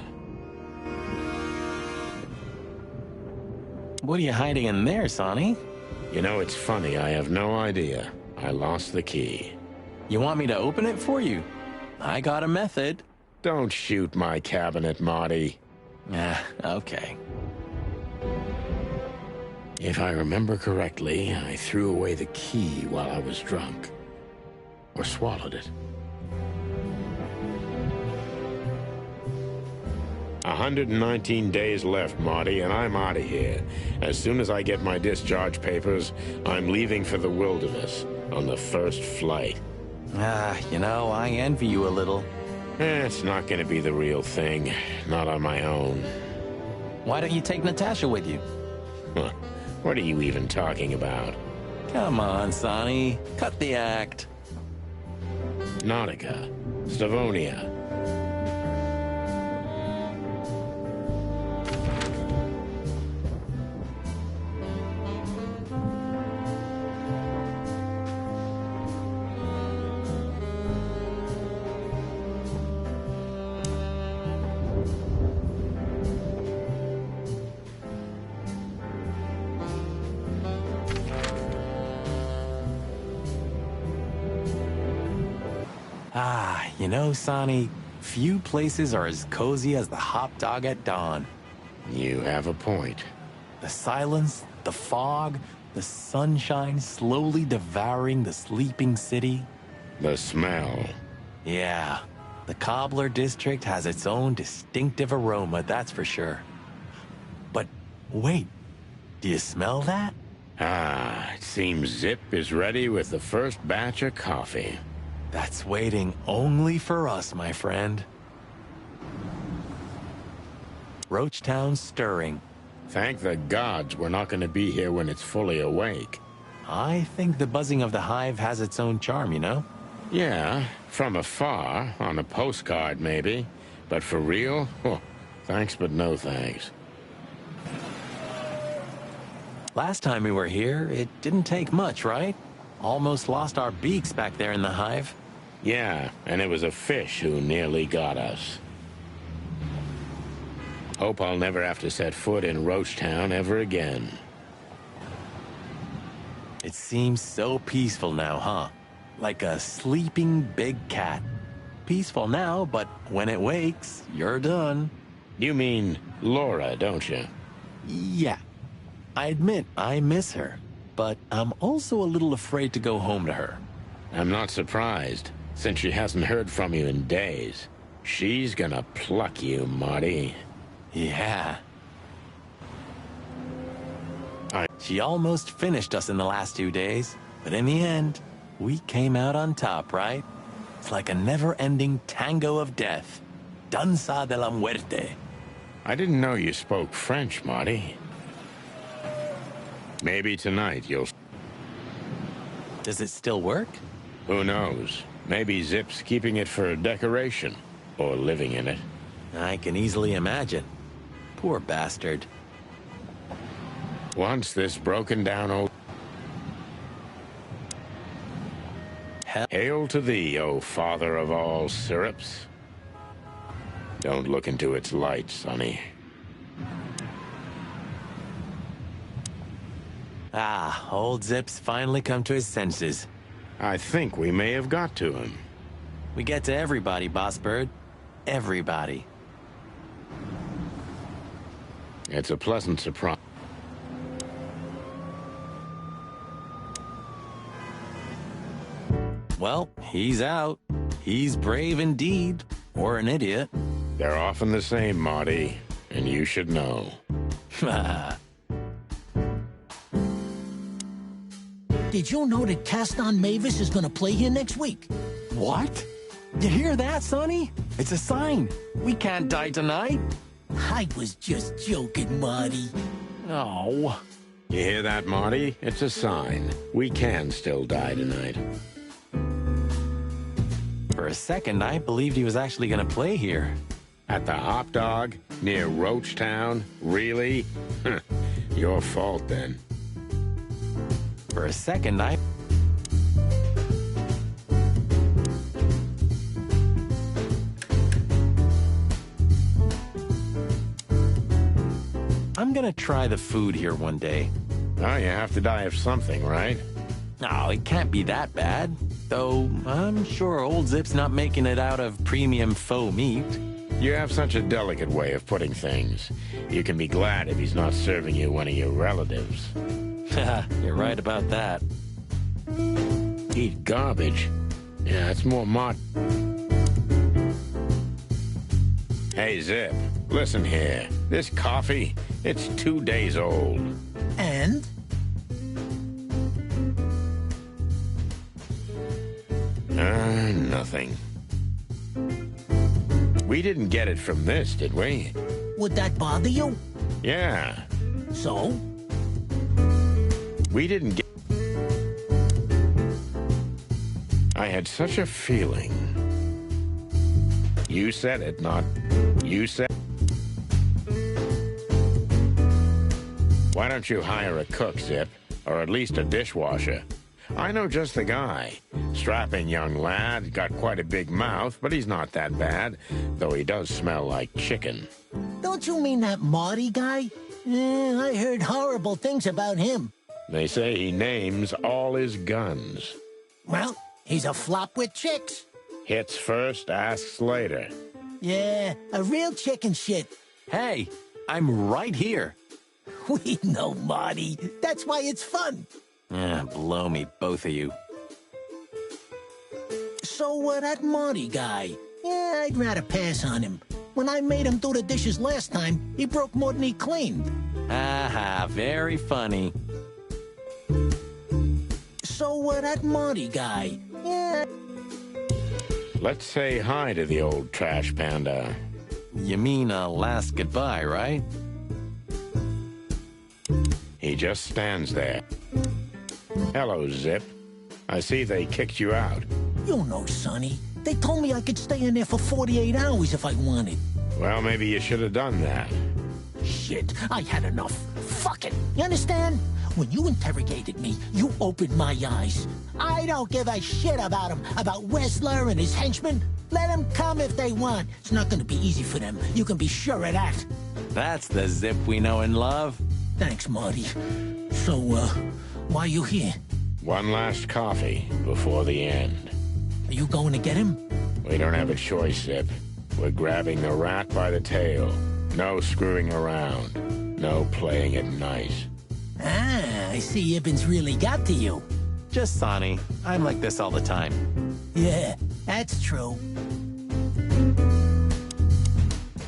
What are you hiding in there, Sonny? You know, it's funny, I have no idea. I lost the key. You want me to open it for you? I got a method. Don't shoot my cabinet, Marty. Okay. If I remember correctly, I threw away the key while I was drunk. Or swallowed it. 119 days left, Marty, and I'm out of here. As soon as I get my discharge papers, I'm leaving for the wilderness on the first flight. You know, I envy you a little. It's not going to be the real thing. Not on my own. Why don't you take Natasha with you? Huh. What are you even talking about? Come on, Sonny. Cut the act. Nautica. Stavonia. You know, Sonny, few places are as cozy as the hot dog at dawn. You have a point. The silence, the fog, the sunshine slowly devouring the sleeping city. The smell. Yeah, the Cobbler District has its own distinctive aroma, that's for sure. But wait, do you smell that? Ah, it seems Zip is ready with the first batch of coffee. That's waiting only for us, my friend. Roachtown's stirring. Thank the gods we're not going to be here when it's fully awake. I think the buzzing of the hive has its own charm, you know? Yeah, from afar, on a postcard maybe. But for real? Oh, thanks but no thanks. Last time we were here, it didn't take much, right? Almost lost our beaks back there in the hive. Yeah, and it was a fish who nearly got us. Hope I'll never have to set foot in Roachtown ever again. It seems so peaceful now, huh? Like a sleeping big cat. Peaceful now, but when it wakes, you're done. You mean Laura, don't you? Yeah. I admit I miss her, but I'm also a little afraid to go home to her. I'm not surprised, since she hasn't heard from you in days. She's gonna pluck you, Marty. Yeah. She almost finished us in the last 2 days, but in the end, we came out on top, right? It's like a never-ending tango of death. Danza de la muerte. I didn't know you spoke French, Marty. Maybe tonight you'll... Does it still work? Who knows? Maybe Zip's keeping it for decoration, or living in it. I can easily imagine. Poor bastard. Once this broken down old... Hail to thee, O father of all syrups. Don't look into its light, Sonny. Ah, old Zip's finally come to his senses. I think we may have got to him. We get to everybody, Boss Bird. Everybody. It's a pleasant surprise. Well, he's out. He's brave indeed, or an idiot. They're often the same, Marty, and you should know. Did you know that Caston Mavis is gonna play here next week? What? You hear that, Sonny? It's a sign. We can't die tonight. I was just joking, Marty. Oh. You hear that, Marty? It's a sign. We can still die tonight. For a second, I believed he was actually going to play here. At the Hop Dog, near Roachtown? Really? Your fault, then. For a second, I'm gonna try the food here one day. Oh, you have to die of something, right? No, it can't be that bad. Though, I'm sure old Zip's not making it out of premium faux meat. You have such a delicate way of putting things. You can be glad if he's not serving you one of your relatives. You're right about that. Eat garbage? Yeah, it's more Hey, Zip, listen here. This coffee, it's 2 days old. And? Nothing. We didn't get it from this, did we? Would that bother you? Yeah. So? We didn't get... I had such a feeling. You said it, not... You said... Why don't you hire a cook, Zip? Or at least a dishwasher? I know just the guy. Strapping young lad, got quite a big mouth, but he's not that bad, though he does smell like chicken. Don't you mean that Marty guy? I heard horrible things about him. They say he names all his guns. Well, he's a flop with chicks. Hits first, asks later. Yeah, a real chicken shit. Hey, I'm right here. We know, Marty. That's why it's fun. Blow me, both of you. So, that Marty guy. Yeah, I'd rather pass on him. When I made him do the dishes last time, he broke more than he cleaned. Very funny. that Marty guy. Yeah. Let's say hi to the old trash panda. You mean a last goodbye, right? He just stands there. Hello, Zip. I see they kicked you out. You know, Sonny. They told me I could stay in there for 48 hours if I wanted. Well, maybe you should have done that. Shit, I had enough. Fuck it. You understand? When you interrogated me, you opened my eyes. I don't give a shit about him, about Wessler and his henchmen. Let them come if they want. It's not gonna be easy for them. You can be sure of that. That's the Zip we know and love. Thanks, Marty. So, why you here? One last coffee before the end. Are you going to get him? We don't have a choice, Zip. We're grabbing the rat by the tail. No screwing around. No playing it nice. Ah, I see Ibben's really got to you. Just Sonny. I'm like this all the time. Yeah, that's true.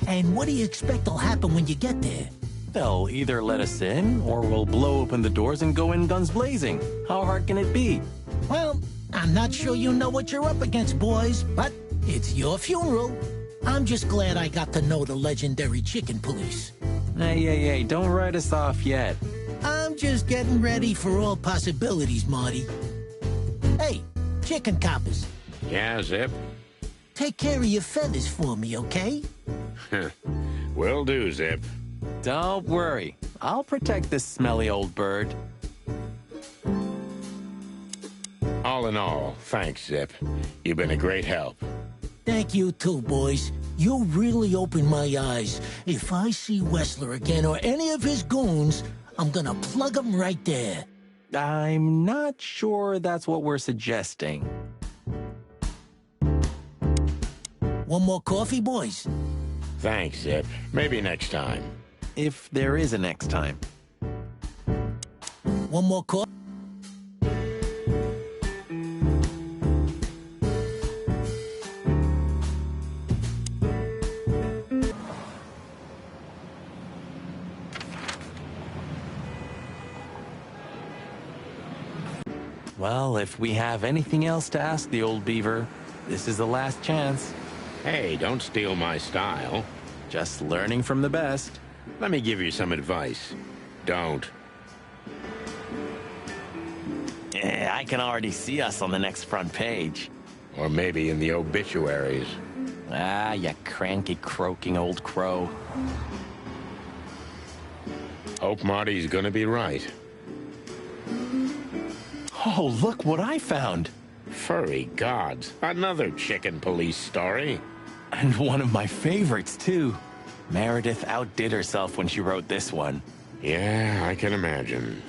And what do you expect will happen when you get there? They'll either let us in, or we'll blow open the doors and go in guns blazing. How hard can it be? Well, I'm not sure you know what you're up against, boys, but it's your funeral. I'm just glad I got to know the legendary chicken police. Hey, don't write us off yet. I'm just getting ready for all possibilities, Marty. Hey, chicken coppers, Yeah, Zip? take care of your feathers for me, okay? Will do, Zip. Don't worry. I'll protect this smelly old bird. All in all, thanks, Zip. You've been a great help. Thank you too, boys. You really opened my eyes. If I see Wessler again or any of his goons, I'm gonna plug them right there. I'm not sure that's what we're suggesting. One more coffee, boys? Thanks, Zip. Maybe next time. If there is a next time. One more coffee? Well, if we have anything else to ask the old beaver, this is the last chance. Hey, don't steal my style. Just learning from the best. Let me give you some advice. Don't. Yeah, I can already see us on the next front page. Or maybe in the obituaries. Ah, you cranky, croaking old crow. Hope Marty's gonna be right. Oh, look what I found. Furry gods. Another chicken police story. And one of my favorites, too. Meredith outdid herself when she wrote this one. Yeah, I can imagine.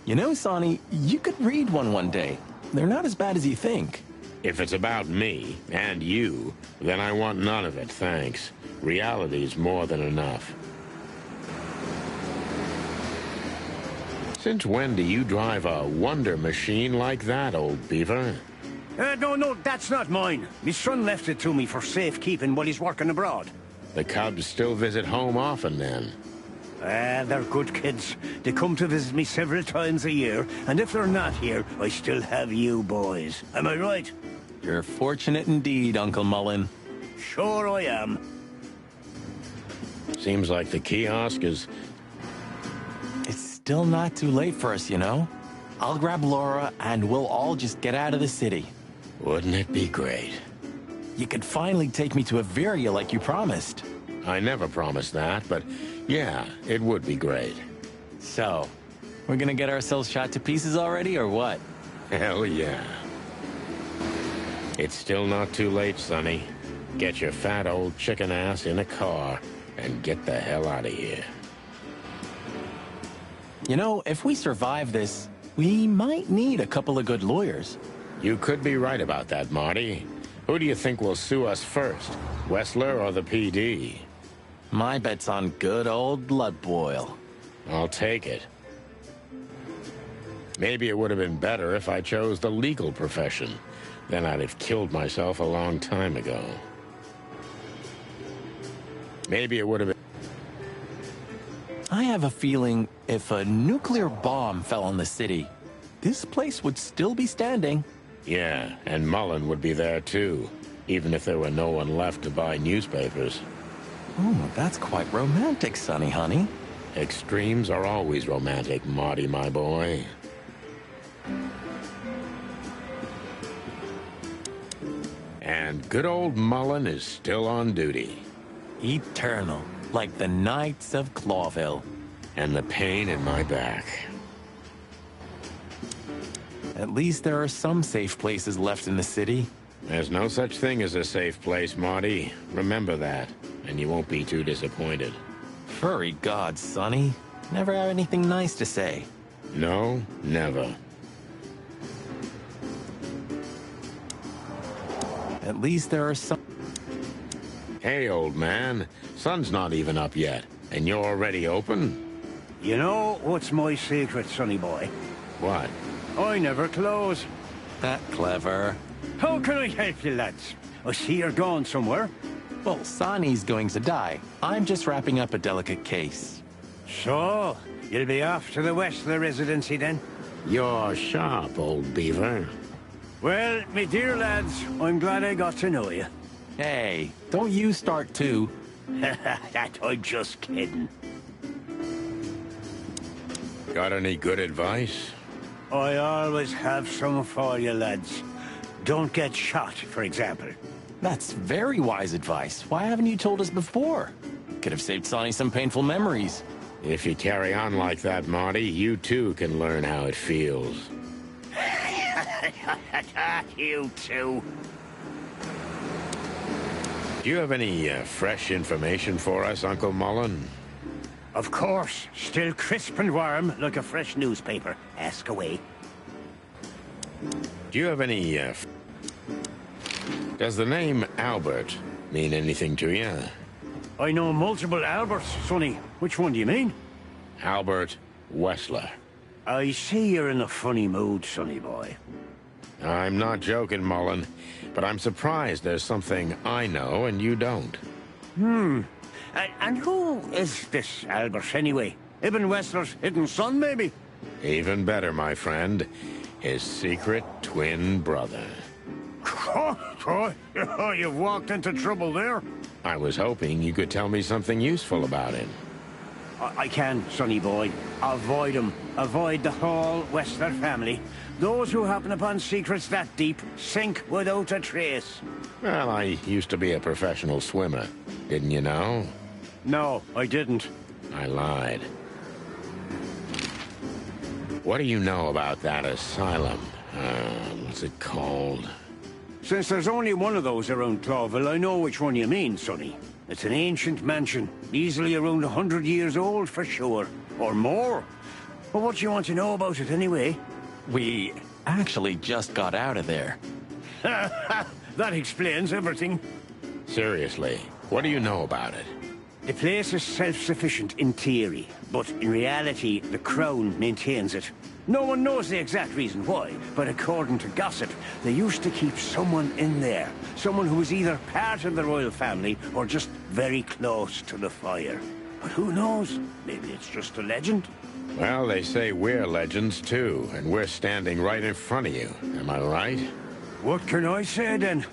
You know, Sonny, you could read one day. They're not as bad as you think. If it's about me and you, then I want none of it, thanks. Reality's more than enough. Since when do you drive a wonder machine like that, old beaver? No, that's not mine. My son left it to me for safekeeping while he's working abroad. The Cubs still visit home often, then. They're good kids. They come to visit me several times a year, and if they're not here, I still have you boys. Am I right? You're fortunate indeed, Uncle Mullen. Sure I am. Seems like the kiosk is... It's still not too late for us, you know? I'll grab Laura, and we'll all just get out of the city. Wouldn't it be great? You could finally take me to Averia like you promised. I never promised that, but yeah, it would be great. So, we're gonna get ourselves shot to pieces already, or what? Hell yeah. It's still not too late, Sonny. Get your fat old chicken ass in a car and get the hell out of here. You know, if we survive this, we might need a couple of good lawyers. You could be right about that, Marty. Who do you think will sue us first, Wessler or the PD? My bet's on good old Blood Boil. I'll take it. Maybe it would have been better if I chose the legal profession. Then I'd have killed myself a long time ago. Maybe it would have been... I have a feeling if a nuclear bomb fell on the city, this place would still be standing. Yeah, and Mullen would be there too, even if there were no one left to buy newspapers. Oh, that's quite romantic, Sonny, honey. Extremes are always romantic, Marty, my boy. And good old Mullen is still on duty. Eternal, like the Knights of Clawville. And the pain in my back. At least there are some safe places left in the city. There's no such thing as a safe place, Marty. Remember that, and you won't be too disappointed. Furry gods, Sonny. Never have anything nice to say. No, never. At least there are some... Hey, old man. Sun's not even up yet, and you're already open? You know what's my secret, sonny boy? What? I never close. That clever. How can I help you, lads? I see you're gone somewhere. Well, Sonny's going to die. I'm just wrapping up a delicate case. So, you'll be off to the Westler residency then? You're sharp, old beaver. Well, me dear lads, I'm glad I got to know you. Hey, don't you start too. That I'm just kidding. Got any good advice? I always have some for you, lads. Don't get shot, for example. That's very wise advice. Why haven't you told us before? Could have saved Sonny some painful memories. If you carry on like that, Marty, you too can learn how it feels. You too. Do you have any fresh information for us, Uncle Mullen? Of course. Still crisp and warm, like a fresh newspaper. Ask away. Do you have any, Does the name Albert mean anything to you? I know multiple Alberts, Sonny. Which one do you mean? Albert Wessler. I see you're in a funny mood, sonny boy. I'm not joking, Mullen, but I'm surprised there's something I know and you don't. And who is this Albert, anyway? Ibn Wessler's hidden son, maybe? Even better, my friend. His secret twin brother. Oh, you've walked into trouble there. I was hoping you could tell me something useful about him. I can, sonny boy. Avoid him. Avoid the whole Wessler family. Those who happen upon secrets that deep sink without a trace. Well, I used to be a professional swimmer. Didn't you know? No, I didn't. I lied. What do you know about that asylum? What's it called? Since there's only one of those around Clawville, I know which one you mean, sonny. It's an ancient mansion, easily around 100 years old for sure. Or more. Well, what do you want to know about it anyway? We actually just got out of there. That explains everything. Seriously, what do you know about it? The place is self-sufficient in theory, but in reality, the Crown maintains it. No one knows the exact reason why, but according to gossip, they used to keep someone in there. Someone who was either part of the royal family or just very close to the fire. But who knows? Maybe it's just a legend. Well, they say we're legends too, and we're standing right in front of you. Am I right? What can I say then?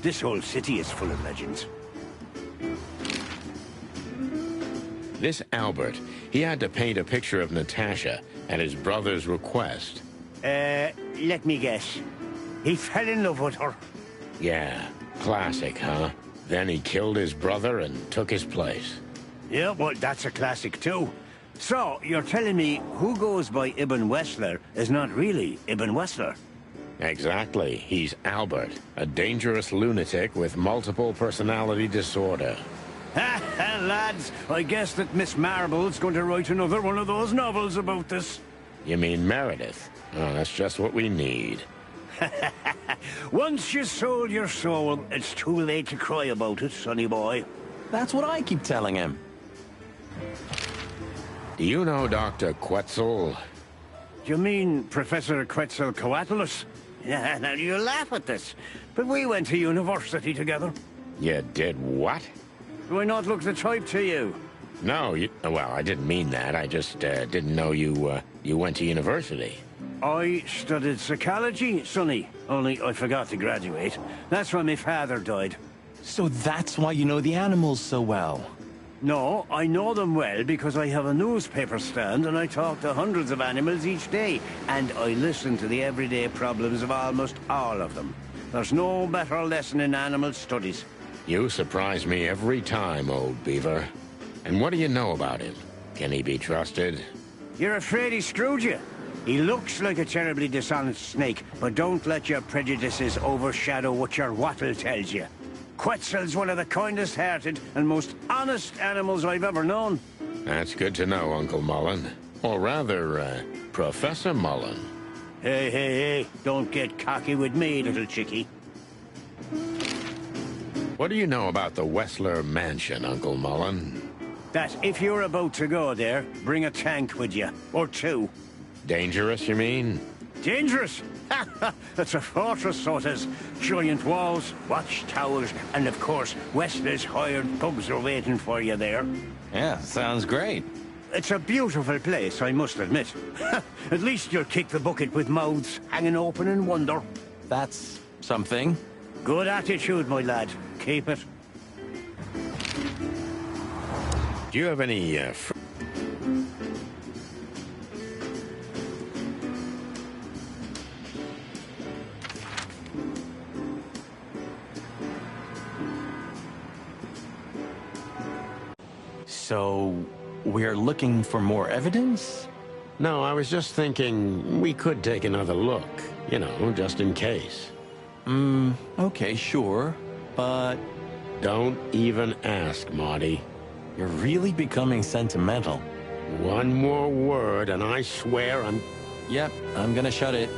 This whole city is full of legends. This Albert, he had to paint a picture of Natasha at his brother's request. Let me guess. He fell in love with her. Yeah, classic, huh? Then he killed his brother and took his place. Yeah, well, that's a classic too. So, you're telling me who goes by Ibn Wessler is not really Ibn Wessler? Exactly. He's Albert, a dangerous lunatic with multiple personality disorder. Ha ha, lads, I guess that Miss Marble's going to write another one of those novels about this. You mean Meredith? Oh, that's just what we need. Once you sold your soul, it's too late to cry about it, sonny boy. That's what I keep telling him. Do you know Dr. Quetzal? Do you mean Professor Quetzalcoatlus? Yeah, now you laugh at this, but we went to university together. You did what? Do I not look the type to you? No, well, I didn't mean that. I just didn't know you went to university. I studied psychology, Sonny. Only I forgot to graduate. That's when my father died. So that's why you know the animals so well. No, I know them well because I have a newspaper stand and I talk to hundreds of animals each day. And I listen to the everyday problems of almost all of them. There's no better lesson in animal studies. You surprise me every time, old beaver. And what do you know about him? Can he be trusted? You're afraid he screwed you? He looks like a terribly dishonest snake, but don't let your prejudices overshadow what your wattle tells you. Quetzal's one of the kindest-hearted and most honest animals I've ever known. That's good to know, Uncle Mullen. Or rather, Professor Mullen. Hey, hey, hey, don't get cocky with me, little chickie. What do you know about the Wessler Mansion, Uncle Mullen? That if you're about to go there, bring a tank with you. Or two. Dangerous, you mean? Dangerous? That's a fortress, so it is. Giant walls, watchtowers, and of course, Wessler's hired thugs are waiting for you there. Yeah, sounds great. It's a beautiful place, I must admit. At least you'll kick the bucket with mouths hanging open in wonder. That's something. Good attitude, my lad. Keep it. Do you have any, So, we're looking for more evidence? No, I was just thinking we could take another look. You know, just in case. Okay, sure. But Don't even ask, Marty. you're really becoming sentimental. One more word and I swear I'm... Yep, I'm gonna shut it.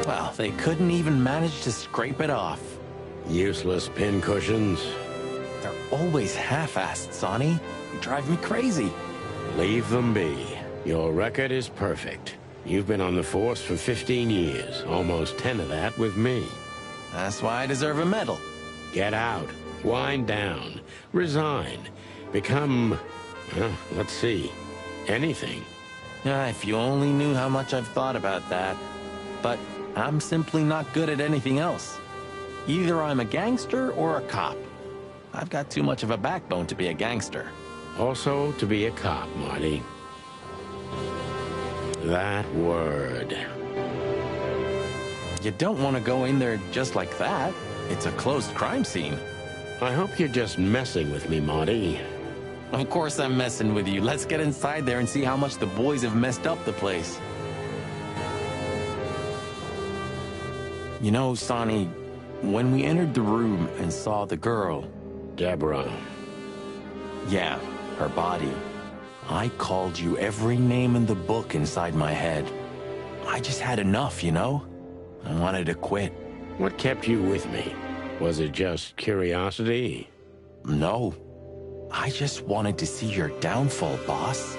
Well, they couldn't even manage to scrape it off. Useless pincushions. They're always half-assed, Sonny. You drive me crazy. Leave them be. Your record is perfect. You've been on the force for 15 years, almost 10 of that with me. That's why I deserve a medal. Get out. Wind down. Resign. Become... let's see. Anything. If you only knew how much I've thought about that. But I'm simply not good at anything else. Either I'm a gangster or a cop. I've got too much of a backbone to be a gangster. Also to be a cop, Marty. That word. You don't want to go in there just like that. It's a closed crime scene. I hope you're just messing with me, Marty. Of course I'm messing with you. Let's get inside there and see how much the boys have messed up the place. You know, Sonny, when we entered the room and saw the girl... Deborah. Yeah, her body. I called you every name in the book inside my head. I just had enough, you know? I wanted to quit. What kept you with me? Was it just curiosity? No. I just wanted to see your downfall, boss.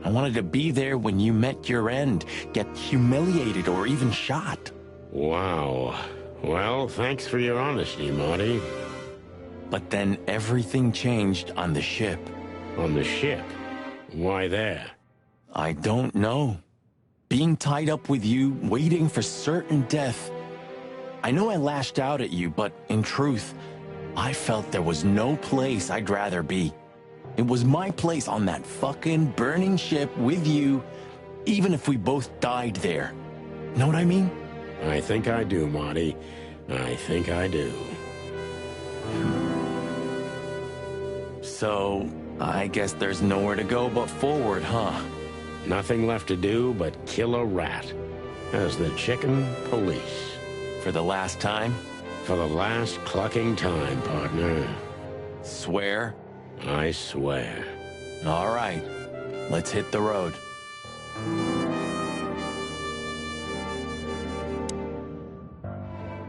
I wanted to be there when you met your end, get humiliated or even shot. Wow. Well, thanks for your honesty, Marty. But then everything changed on the ship. On the ship? Why there? I don't know. Being tied up with you, waiting for certain death. I know I lashed out at you, but in truth, I felt there was no place I'd rather be. It was my place on that fucking burning ship with you, even if we both died there. Know what I mean? I think I do, Marty. I think I do. So, I guess there's nowhere to go but forward, huh? Nothing left to do but kill a rat. As the chicken police. For the last time? For the last clucking time, partner. Swear? I swear. All right. Let's hit the road.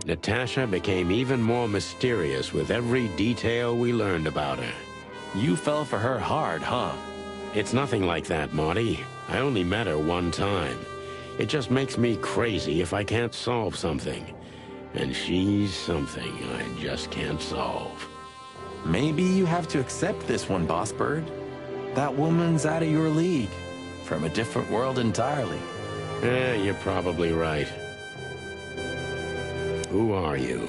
Natasha became even more mysterious with every detail we learned about her. You fell for her hard, huh? It's nothing like that, Marty. I only met her one time. It just makes me crazy if I can't solve something. And she's something I just can't solve. Maybe you have to accept this one, Boss Bird. That woman's out of your league. From a different world entirely. Yeah, you're probably right. Who are you?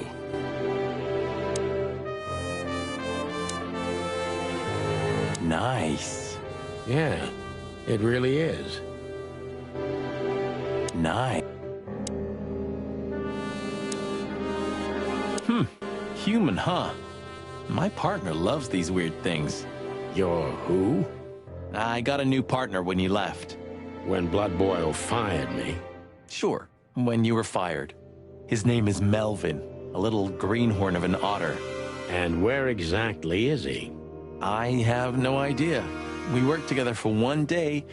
Nice. Yeah, it really is. Nice. Human, huh? My partner loves these weird things. You're who? I got a new partner when you left. When Blood Boil fired me. Sure, when you were fired. His name is Melvin, a little greenhorn of an otter. And where exactly is he? I have no idea. We worked together for one day,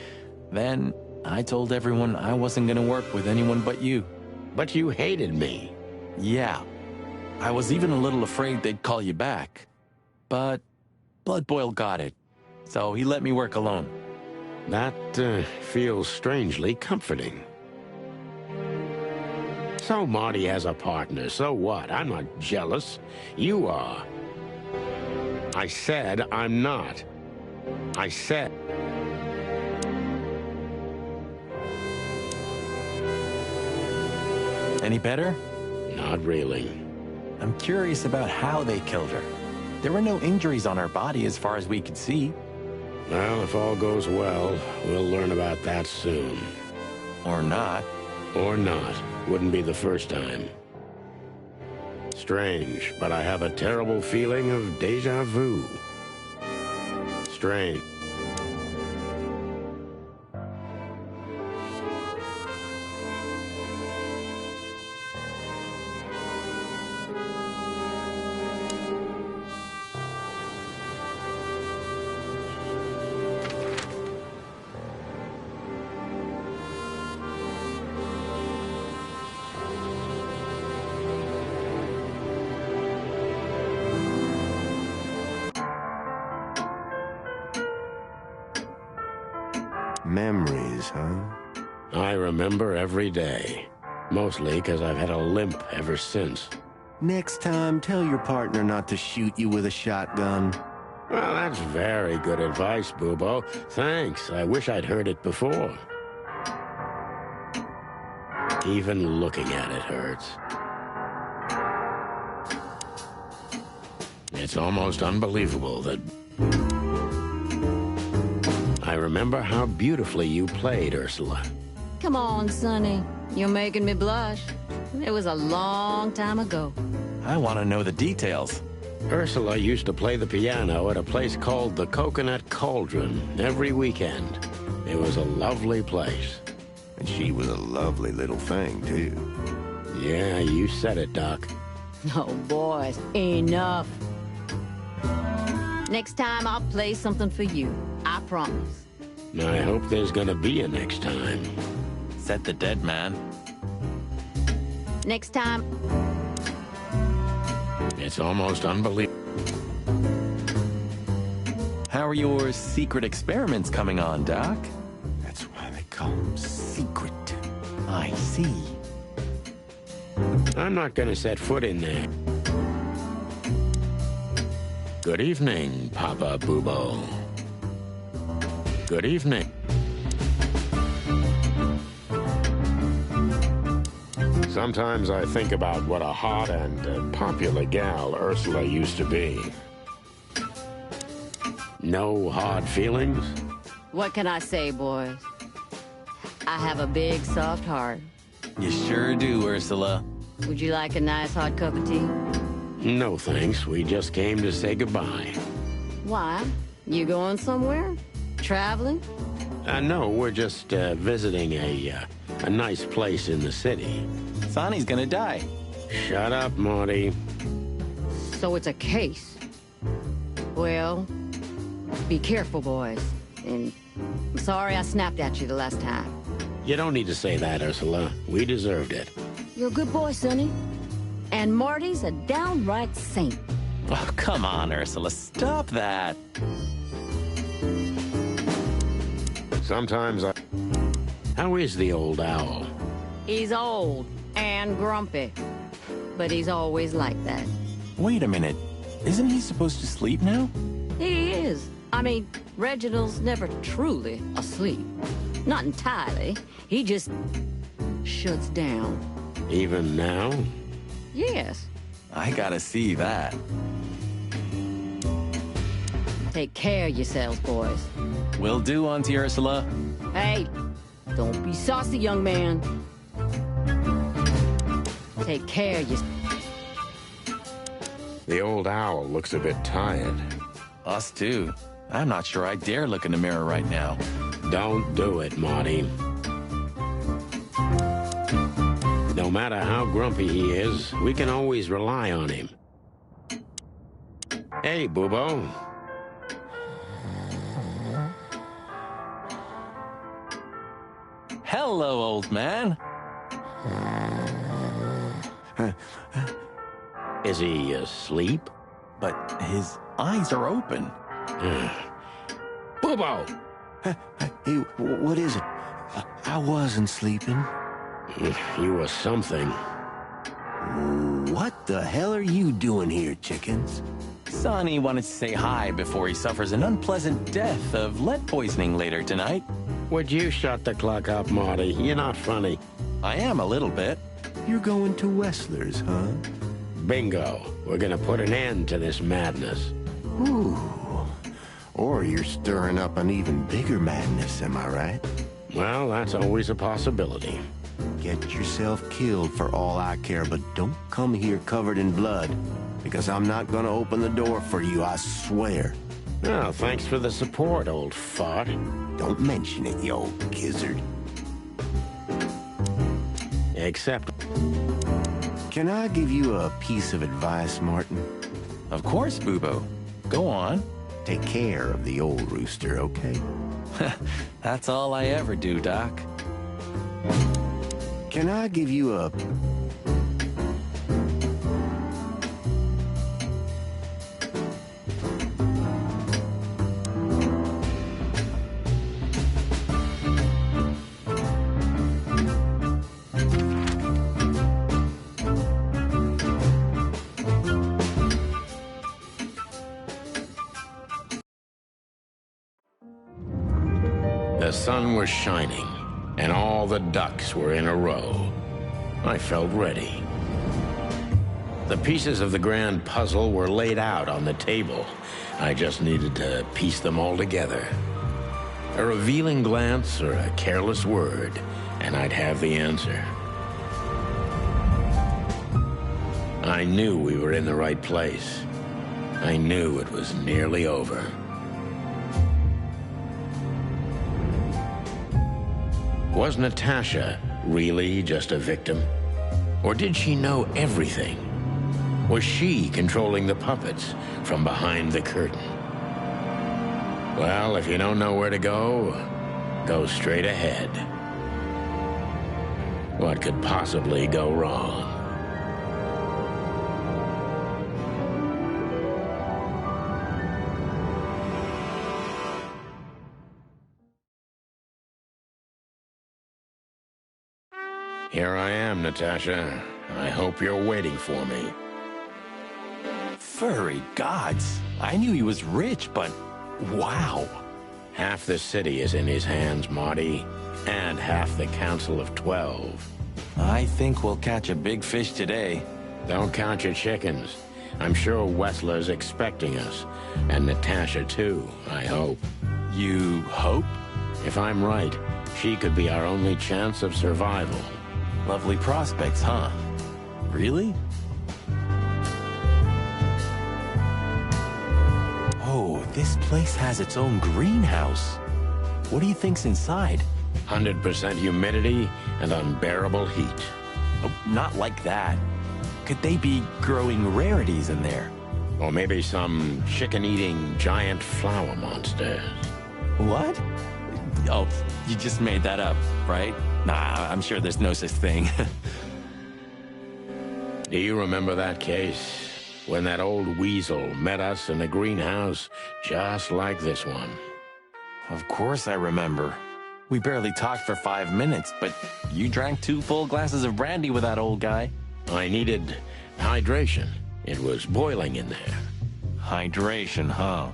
then I told everyone I wasn't gonna work with anyone but you. But you hated me. Yeah. I was even a little afraid they'd call you back. But Blood Boil got it, so he let me work alone. That feels strangely comforting. So Marty has a partner, so what? I'm not jealous. You are. I said I'm not. I said... Any better? Not really. I'm curious about how they killed her. There were no injuries on her body as far as we could see. Well, if all goes well, we'll learn about that soon. Or not. Or not. Wouldn't be the first time. Strange, but I have a terrible feeling of déjà vu. Strange. Memories, huh? I remember every day. Mostly because I've had a limp ever since. Next time, tell your partner not to shoot you with a shotgun. Well, that's very good advice, Bubo. Thanks. I wish I'd heard it before. Even looking at it hurts. It's almost unbelievable that... I remember how beautifully you played, Ursula. Come on, Sonny. You're making me blush. It was a long time ago. I want to know the details. Ursula used to play the piano at a place called the Coconut Cauldron every weekend. It was a lovely place. And she was a lovely little thing, too. Yeah, you said it, Doc. Oh, boys, enough. Next time, I'll play something for you. I promise. I hope there's gonna be a next time. Said the dead man. Next time... It's almost unbelievable. How are your secret experiments coming on, Doc? That's why they call them secret. I see. I'm not gonna set foot in there. Good evening, Papa Bubo. Good evening. Sometimes I think about what a hot and popular gal Ursula used to be. No hard feelings? What can I say, boys? I have a big, soft heart. You sure do, Ursula. Would you like a nice hot cup of tea? No, thanks. We just came to say goodbye. Why? You going somewhere? Traveling? No, we're just visiting a nice place in the city. Sonny's gonna die. Shut up, Marty. So it's a case. Well, be careful, boys. And I'm sorry I snapped at you the last time. You don't need to say that, Ursula. We deserved it. You're a good boy, Sonny. And Marty's a downright saint. Oh, come on, Ursula. Stop that. Sometimes I... How is the old owl? He's old and grumpy. but he's always like that. Wait a minute. Isn't he supposed to sleep now? He is. I mean, Reginald's never truly asleep. Not entirely. He just shuts down. Even now? Yes. I gotta see that. Take care of yourselves, boys. Will do, Auntie Ursula. Hey, don't be saucy, young man. Take care of yourselves. The old owl looks a bit tired. Us too. I'm not sure I dare look in the mirror right now. Don't do it, Marty. No matter how grumpy he is, we can always rely on him. Hey, Boobo. Hello, old man. Is he asleep? But his eyes are open. Boobo! Hey, what is it? I wasn't sleeping. You were something. What the hell are you doing here, chickens? Sonny wanted to say hi before he suffers an unpleasant death of lead poisoning later tonight. Would you shut the clock up, Marty? You're not funny. I am a little bit. You're going to Wessler's, huh? Bingo. We're gonna put an end to this madness. Ooh. Or you're stirring up an even bigger madness, am I right? Well, that's always a possibility. Get yourself killed for all I care, but don't come here covered in blood, because I'm not gonna open the door for you, I swear. Oh, thanks for the support, old fart. Don't mention it, you old gizzard. Except... Can I give you a piece of advice, Martin? Of course, Boobo. Go on. Take care of the old rooster, okay? That's all I ever do, Doc. Can I give you a... The sun was shining, and all the ducks were in a row. I felt ready. The pieces of the grand puzzle were laid out on the table. I just needed to piece them all together. A revealing glance or a careless word, and I'd have the answer. I knew we were in the right place. I knew it was nearly over. Was Natasha really just a victim? Or did she know everything? Was she controlling the puppets from behind the curtain? Well, if you don't know where to go, go straight ahead. What could possibly go wrong? Here I am, Natasha. I hope you're waiting for me. Furry gods. I knew he was rich, but wow. Half the city is in his hands, Marty, and half the Council of 12. I think we'll catch a big fish today. Don't count your chickens. I'm sure Wessler's expecting us, and Natasha too, I hope. You hope? If I'm right, she could be our only chance of survival. Lovely prospects, huh? Really? Oh, this place has its own greenhouse. What do you think's inside? 100% humidity and unbearable heat. Oh, not like that. Could they be growing rarities in there? Or maybe some chicken-eating giant flower monsters. What? Oh, you just made that up, right? Nah, I'm sure there's no such thing. Do you remember that case? When that old weasel met us in a greenhouse just like this one? Of course I remember. We barely talked for 5 minutes, but you drank 2 full glasses of brandy with that old guy. I needed Hydration. It was boiling in there. Hydration, huh?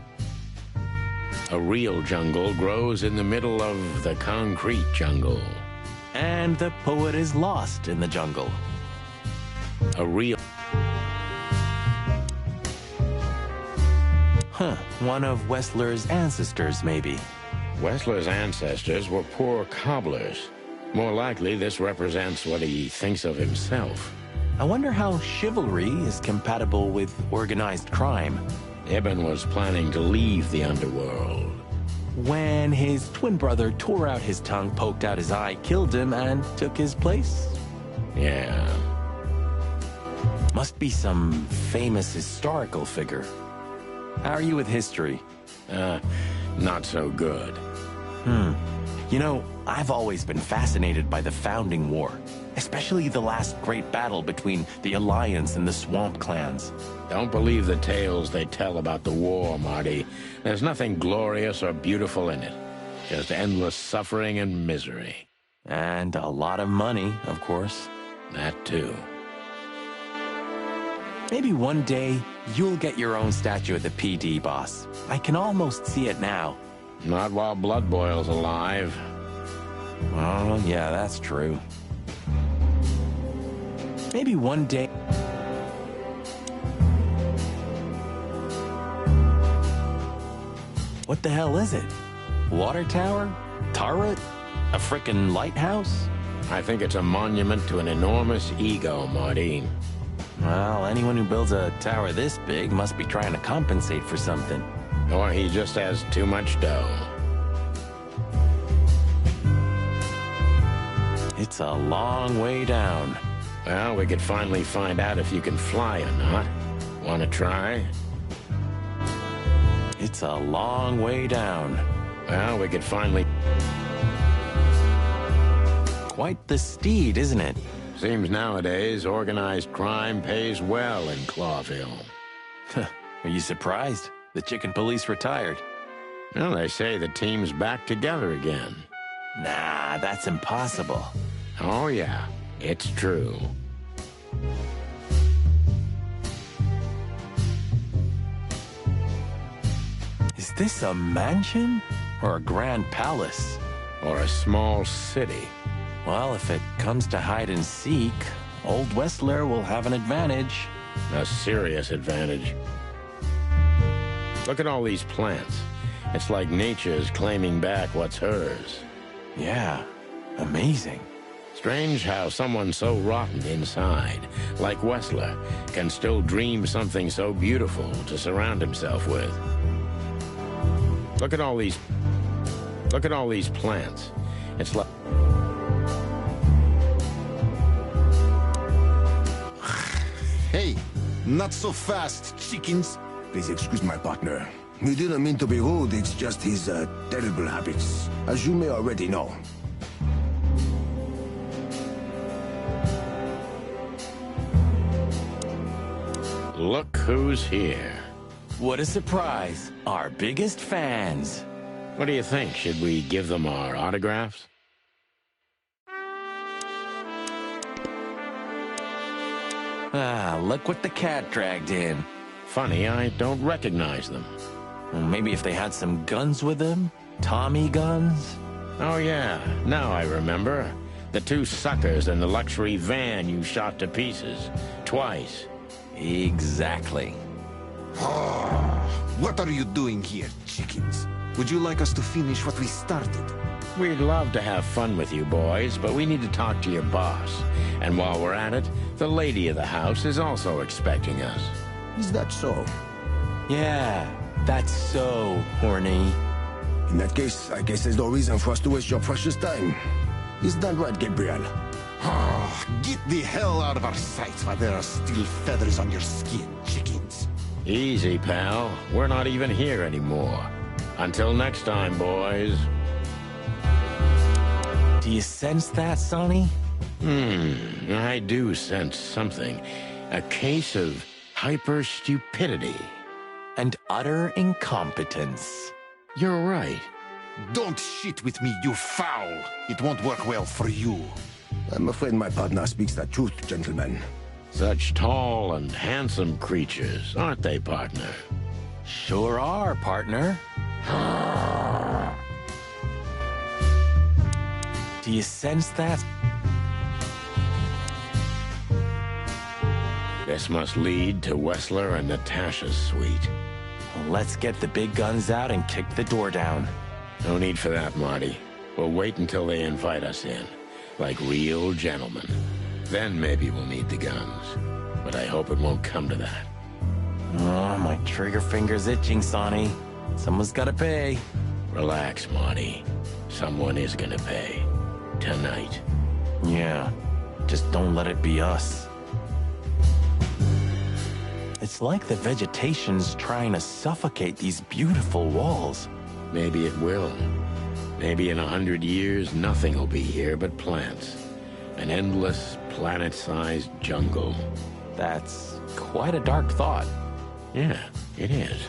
A real jungle grows in the middle of the concrete jungle. And the poet is lost in the jungle. A real... Huh, one of Wessler's ancestors, maybe. Wessler's ancestors were poor cobblers. More likely, this represents what he thinks of himself. I wonder how chivalry is compatible with organized crime. Ibn was planning to leave the underworld. When his twin brother tore out his tongue, poked out his eye, killed him, and took his place? Yeah. Must be some famous historical figure. How are you with history? Not so good. You know, I've always been fascinated by the Founding War, especially the last great battle between the Alliance and the Swamp Clans. Don't believe the tales they tell about the war, Marty. There's nothing glorious or beautiful in it. Just endless suffering and misery. And a lot of money, of course. That too. Maybe one day, you'll get your own statue of the PD boss. I can almost see it now. Not while Blood Boil's alive. Well, yeah, that's true. Maybe one day... What the hell is it? Water tower? Turret? A frickin' lighthouse? I think it's a monument to an enormous ego, Marty. Well, anyone who builds a tower this big must be trying to compensate for something. Or he just has too much dough. It's a long way down. Well, we could finally find out if you can fly or not. Want to try? It's a long way down. Well, we could finally... Quite the steed, isn't it? Seems nowadays organized crime pays well in Clawville. Are you surprised? The chicken police retired. Well, they say the team's back together again. Nah, that's impossible. Oh, yeah, it's true. Is this a mansion? Or a grand palace? Or a small city. Well, if it comes to hide and seek, old Wessler will have an advantage. A serious advantage. Look at all these plants. It's like nature's claiming back what's hers. Yeah, amazing. Strange how someone so rotten inside, like Wessler, can still dream something so beautiful to surround himself with. Look at all these plants. It's like... Hey, not so fast, chickens. Please excuse my partner. We didn't mean to be rude, it's just his terrible habits, as you may already know. Look who's here. What a surprise. Our biggest fans. What do you think? Should we give them our autographs? Ah, look what the cat dragged in. Funny, I don't recognize them. Well, maybe if they had some guns with them? Tommy guns? Oh yeah, now I remember. The two suckers in the luxury van you shot to pieces. Twice. Exactly. What are you doing here, chickens? Would you like us to finish what we started? We'd love to have fun with you boys, but we need to talk to your boss. And while we're at it, the lady of the house is also expecting us. Is that so? Yeah, that's so horny. In that case, I guess there's no reason for us to waste your precious time. Is that right, Gabriel? Get the hell out of our sight while there are still feathers on your skin, chickens. Easy, pal. We're not even here anymore. Until next time, boys. Do you sense that, Sonny? I do sense something. A case of hyper-stupidity. And utter incompetence. You're right. Don't shit with me, you foul. It won't work well for you. I'm afraid my partner speaks the truth, gentlemen. Such tall and handsome creatures, aren't they, partner? Sure are, partner. Do you sense that? This must lead to Wessler and Natasha's suite. Let's get the big guns out and kick the door down. No need for that, Marty. We'll wait until they invite us in, like real gentlemen. Then maybe we'll need the guns. But I hope it won't come to that. Oh, my trigger finger's itching, Sonny. Someone's gotta pay. Relax, Marty. Someone is gonna pay. Tonight. Yeah, just don't let it be us. It's like the vegetation's trying to suffocate these beautiful walls. Maybe it will. Maybe in 100 years, nothing will be here but plants. An endless, planet-sized jungle. That's quite a dark thought. Yeah, it is.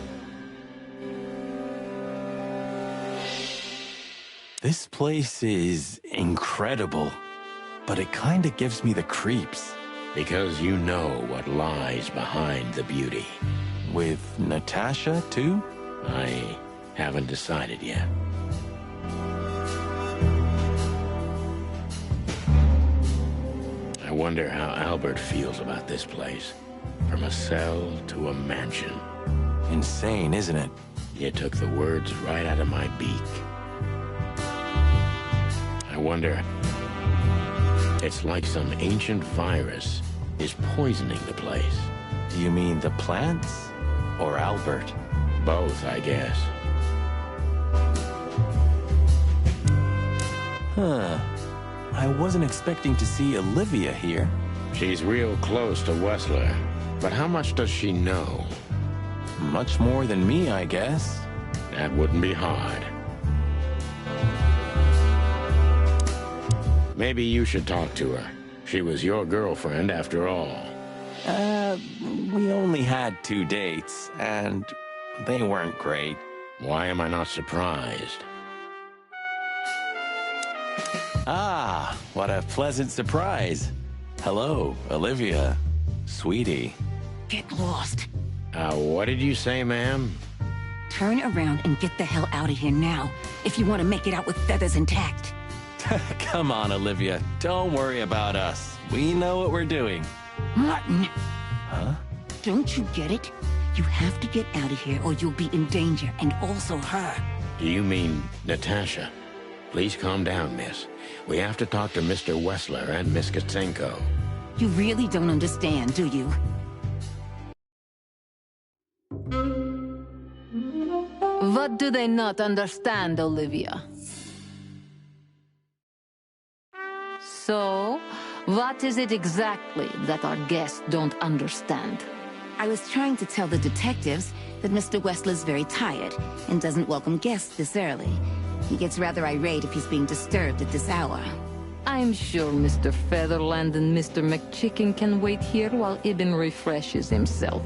This place is incredible, but it kinda gives me the creeps. Because you know what lies behind the beauty. With Natasha, too? I haven't decided yet. I wonder how Albert feels about this place. From a cell to a mansion. Insane, isn't it? You took the words right out of my beak. I wonder... It's like some ancient virus is poisoning the place. Do you mean the plants? Or Albert? Both, I guess. Huh. I wasn't expecting to see Olivia here. She's real close to Wessler. But how much does she know? Much more than me, I guess. That wouldn't be hard. Maybe you should talk to her. She was your girlfriend after all. We only had 2 dates, and they weren't great. Why am I not surprised? Ah, what a pleasant surprise. Hello, Olivia. Sweetie. Get lost. What did you say, ma'am? Turn around and get the hell out of here now, if you want to make it out with feathers intact. Come on, Olivia. Don't worry about us. We know what we're doing. Martin! Huh? Don't you get it? You have to get out of here or you'll be in danger, and also her. Do you mean Natasha? Please calm down, miss. We have to talk to Mr. Wessler and Miss Katsenko. You really don't understand, do you? What do they not understand, Olivia? So, what is it exactly that our guests don't understand? I was trying to tell the detectives that Mr. Wessler's very tired and doesn't welcome guests this early. He gets rather irate if he's being disturbed at this hour. I'm sure Mr. Featherland and Mr. McChicken can wait here while Ibn refreshes himself.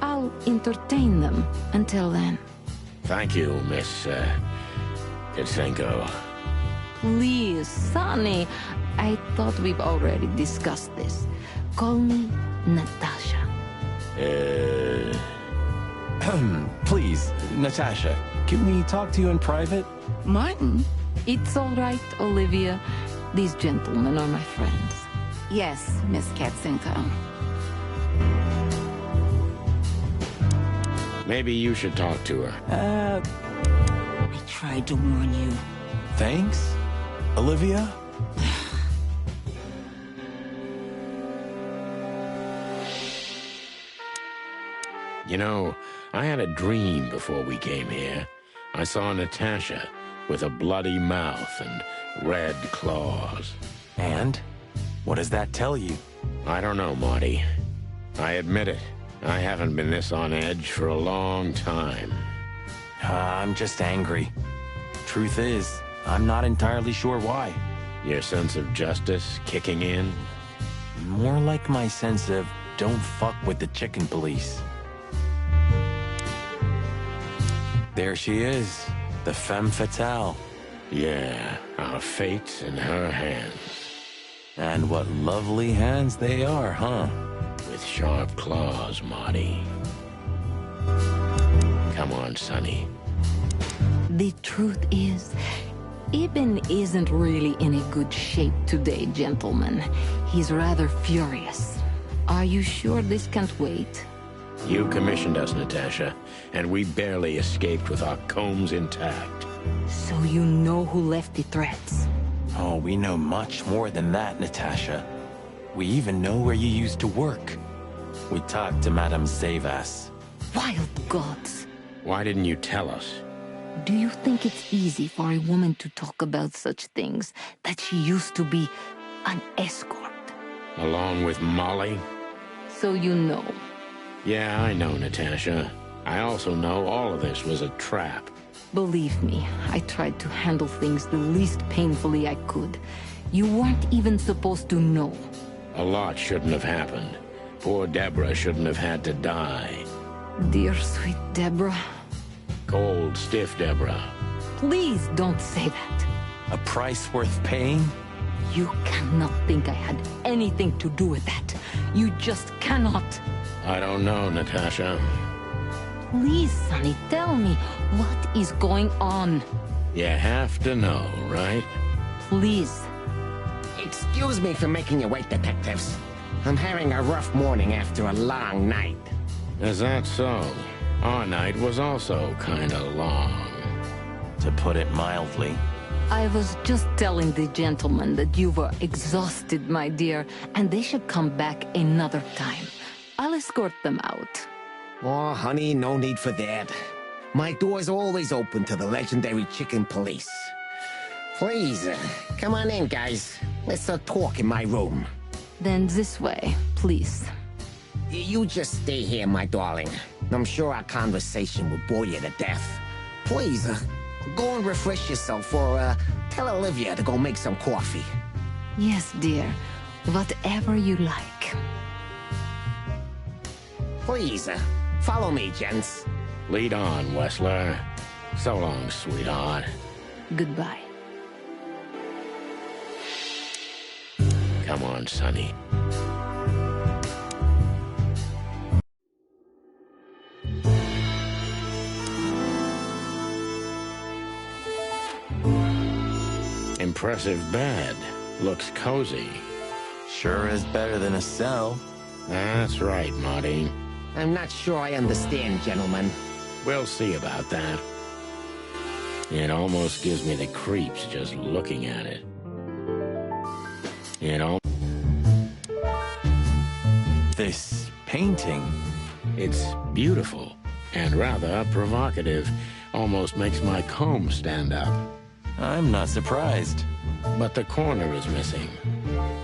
I'll entertain them until then. Thank you, Miss, Katsenko. Please, Sonny. I thought we've already discussed this. Call me Natasha. Please, Natasha, can we talk to you in private? Martin? It's all right, Olivia. These gentlemen are my friends. Yes, Miss Katsenko. Maybe you should talk to her. I tried to warn you. Thanks, Olivia? You know, I had a dream before we came here. I saw Natasha with a bloody mouth and red claws. And? What does that tell you? I don't know, Marty. I admit it. I haven't been this on edge for a long time. I'm just angry. Truth is, I'm not entirely sure why. Your sense of justice kicking in? More like my sense of don't fuck with the chicken police. There she is, the femme fatale. Yeah, our fate's in her hands. And what lovely hands they are, huh? with sharp claws, Marty. Come on, Sonny. The truth is, Ibn isn't really in a good shape today, gentlemen. He's rather furious. Are you sure this can't wait? You commissioned us, Natasha, and we barely escaped with our combs intact. So you know who left the threats? Oh, we know much more than that, Natasha. We even know where you used to work. We talked to Madame Zavas. Wild gods! Why didn't you tell us? Do you think it's easy for a woman to talk about such things, that she used to be an escort? Along with Molly? So you know. Yeah, I know, Natasha. I also know all of this was a trap. Believe me, I tried to handle things the least painfully I could. You weren't even supposed to know. A lot shouldn't have happened. Poor Deborah shouldn't have had to die. Dear sweet Deborah. Cold, stiff Deborah. Please don't say that. A price worth paying? You cannot think I had anything to do with that. You just cannot. I don't know, Natasha. Please, Sonny, tell me, what is going on? You have to know, right? Please. Excuse me for making you wait, detectives. I'm having a rough morning after a long night. Is that so? Our night was also kinda long. To put it mildly. I was just telling the gentlemen that you were exhausted, my dear, and they should come back another time. I'll escort them out. Oh, honey, no need for that. My door's always open to the legendary chicken police. Please, come on in, guys. Let's talk in my room. Then this way, please. You just stay here, my darling. I'm sure our conversation will bore you to death. Please, go and refresh yourself, or tell Olivia to go make some coffee. Yes, dear. Whatever you like. Please, follow me, gents. Lead on, Wessler. So long, sweetheart. Goodbye. Come on, Sonny. Impressive bed. Looks cozy. Sure is better than a cell. That's right, Marty. I'm not sure I understand, gentlemen. We'll see about that. It almost gives me the creeps just looking at it. You know? This painting. It's beautiful and rather provocative. Almost makes my comb stand up. I'm not surprised. But the corner is missing.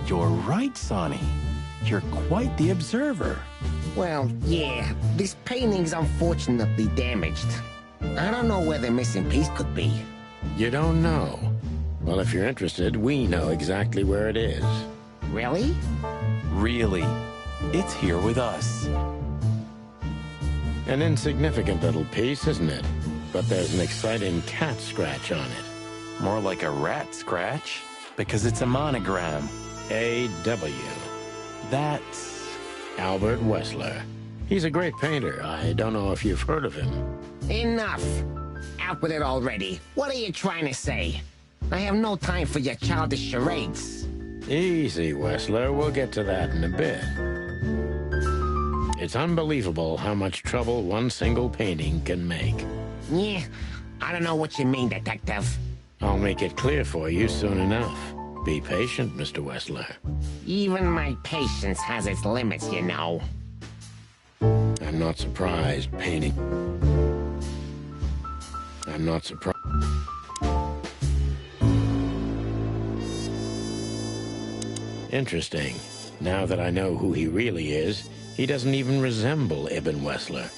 You're right, Sonny. You're quite the observer. Well, yeah, this painting's unfortunately damaged. I don't know where the missing piece could be. You don't know? Well, if you're interested, we know exactly where it is. Really? Really. It's here with us. An insignificant little piece, isn't it? But there's an exciting cat scratch on it. More like a rat scratch, because it's a monogram. A.W. That's Albert Wessler. He's a great painter. I don't know if you've heard of him. Enough. Out with it already. What are you trying to say? I have no time for your childish charades. Easy, Wessler. We'll get to that in a bit. It's unbelievable how much trouble one single painting can make. Yeah, I don't know what you mean, detective. I'll make it clear for you soon enough. Be patient, Mr. Wessler. Even my patience has its limits, you know. I'm not surprised, painting. I'm not surprised. Interesting. Now that I know who he really is, he doesn't even resemble Ibn Wessler.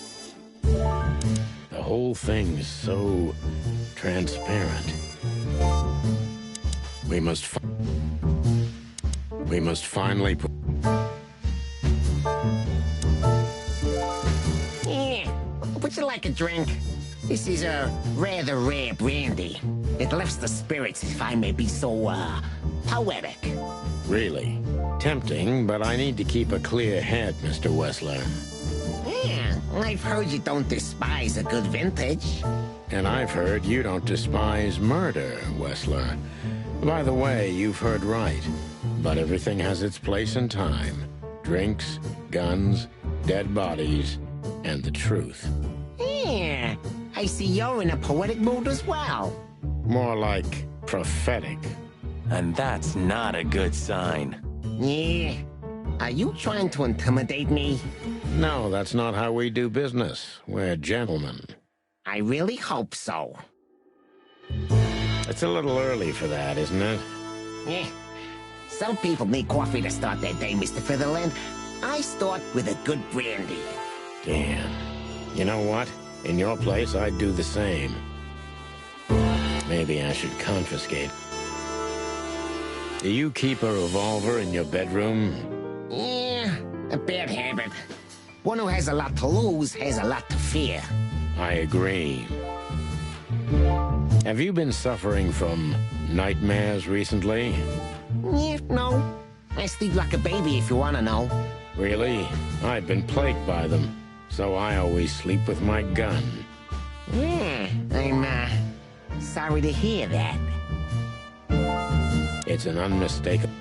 The whole thing's so transparent. We must finally put... Yeah, would you like a drink? This is a rather rare brandy. It lifts the spirits, if I may be so, poetic. Really? Tempting, but I need to keep a clear head, Mr. Wessler. Yeah, I've heard you don't despise a good vintage. And I've heard you don't despise murder, Wessler. By the way, you've heard right. But everything has its place and time. Drinks, guns, dead bodies, and the truth. Yeah, I see you're in a poetic mood as well. More like prophetic. And that's not a good sign. Yeah. Are you trying to intimidate me? No, that's not how we do business. We're gentlemen. I really hope so. It's a little early for that, isn't it? Yeah. Some people need coffee to start their day, Mr. Featherland. I start with a good brandy. Damn. You know what? In your place, I'd do the same. Maybe I should confiscate. Do you keep a revolver in your bedroom? Yeah, a bad habit. One who has a lot to lose has a lot to fear. I agree. Have you been suffering from nightmares recently? Yeah, no. I sleep like a baby if you want to know. Really? I've been plagued by them, so I always sleep with my gun. Yeah, I'm, sorry to hear that. It's an unmistakable...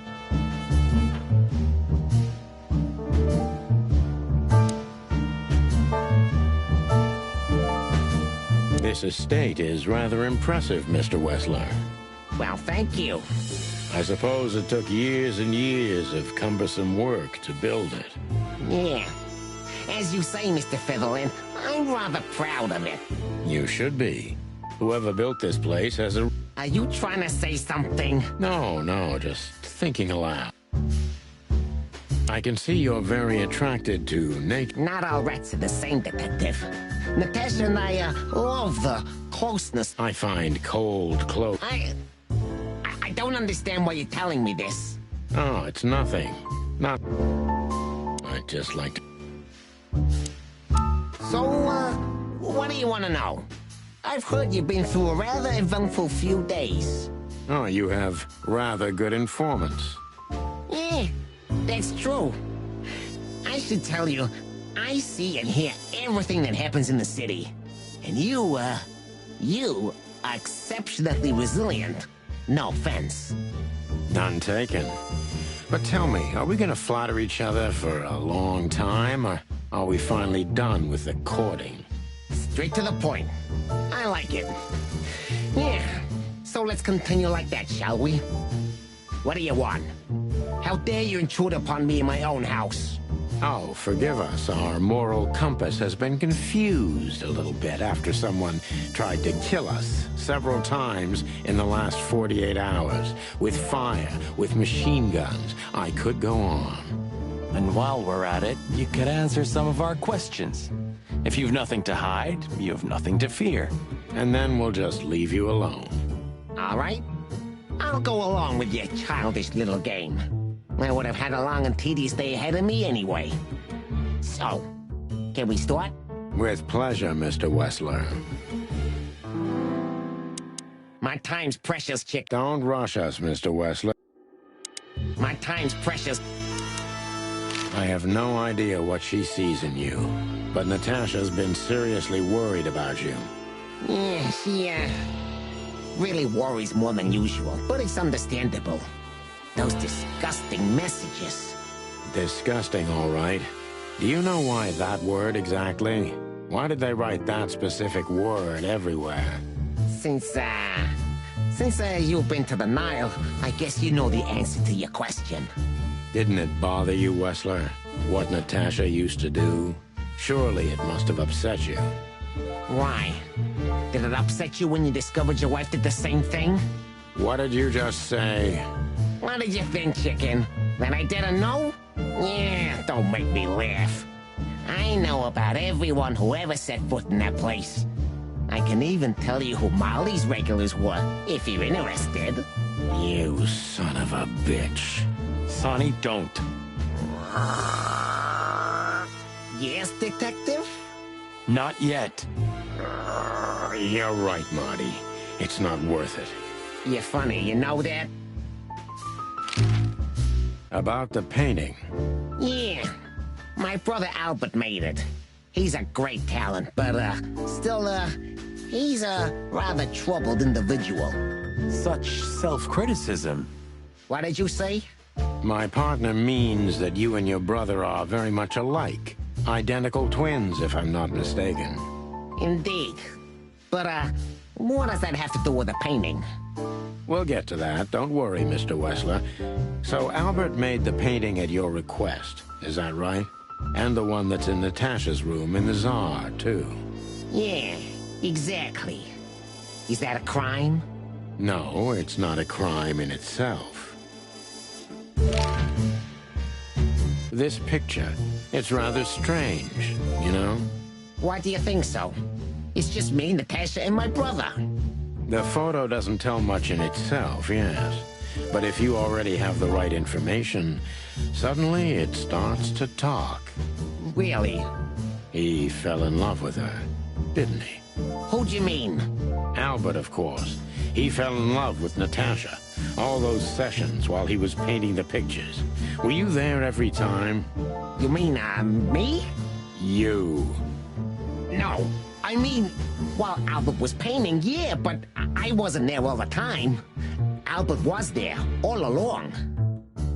This estate is rather impressive, Mr. Wessler. Well, thank you. I suppose it took years and years of cumbersome work to build it. Yeah. As you say, Mr. Featherland, I'm rather proud of it. You should be. Whoever built this place has a... Are you trying to say something? No, just thinking aloud. I can see you're very attracted to nature. Not all rats are the same, Detective. Natasha and I, love the closeness. I find cold close. I don't understand why you're telling me this. Oh, it's nothing. Not... I'd just like to... So, what do you want to know? I've heard you've been through a rather eventful few days. Oh, you have rather good informants. Yeah, that's true. I should tell you, I see and hear everything that happens in the city. And you are exceptionally resilient. No offense. None taken. But tell me, are we gonna flatter each other for a long time, or are we finally done with the courting? Straight to the point. I like it. Yeah, so let's continue like that, shall we? What do you want? How dare you intrude upon me in my own house? Oh, forgive us. Our moral compass has been confused a little bit after someone tried to kill us several times in the last 48 hours. With fire, with machine guns. I could go on. And while we're at it, you could answer some of our questions. If you've nothing to hide, you have nothing to fear. And then we'll just leave you alone. All right. I'll go along with your childish little game. I would have had a long and tedious day ahead of me anyway. So, can we start? With pleasure, Mr. Wessler. My time's precious, chick. Don't rush us, Mr. Wessler. My time's precious. I have no idea what she sees in you, but Natasha's been seriously worried about you. Yeah, she, really worries more than usual, but it's understandable. Those disgusting messages. Disgusting, all right. Do you know why that word exactly? Why did they write that specific word everywhere? Since you've been to the Nile, I guess you know the answer to your question. Didn't it bother you, Wessler, what Natasha used to do? Surely it must have upset you. Why? Did it upset you when you discovered your wife did the same thing? What did you just say? What did you think, chicken? That I didn't know? Yeah, don't make me laugh. I know about everyone who ever set foot in that place. I can even tell you who Molly's regulars were, if you're interested. You son of a bitch. Sonny, don't. Yes, Detective? Not yet. You're right, Marty. It's not worth it. You're funny, you know that? About the painting. Yeah. My brother Albert made it. He's a great talent, but, still, he's a rather troubled individual. Such self-criticism. What did you say? My partner means that you and your brother are very much alike. Identical twins, if I'm not mistaken. Indeed. But, what does that have to do with the painting? We'll get to that. Don't worry, Mr. Wessler. So Albert made the painting at your request, is that right? And the one that's in Natasha's room in the Tsar, too. Yeah, exactly. Is that a crime? No, it's not a crime in itself. This picture, it's rather strange, you know? Why do you think so? It's just me, Natasha, and my brother. The photo doesn't tell much in itself, yes. But if you already have the right information, suddenly it starts to talk. Really? He fell in love with her, didn't he? Who'd you mean? Albert, of course. He fell in love with Natasha. All those sessions while he was painting the pictures. Were you there every time? You mean, me? You. No. I mean, while Albert was painting, yeah, but I wasn't there all the time. Albert was there, all along.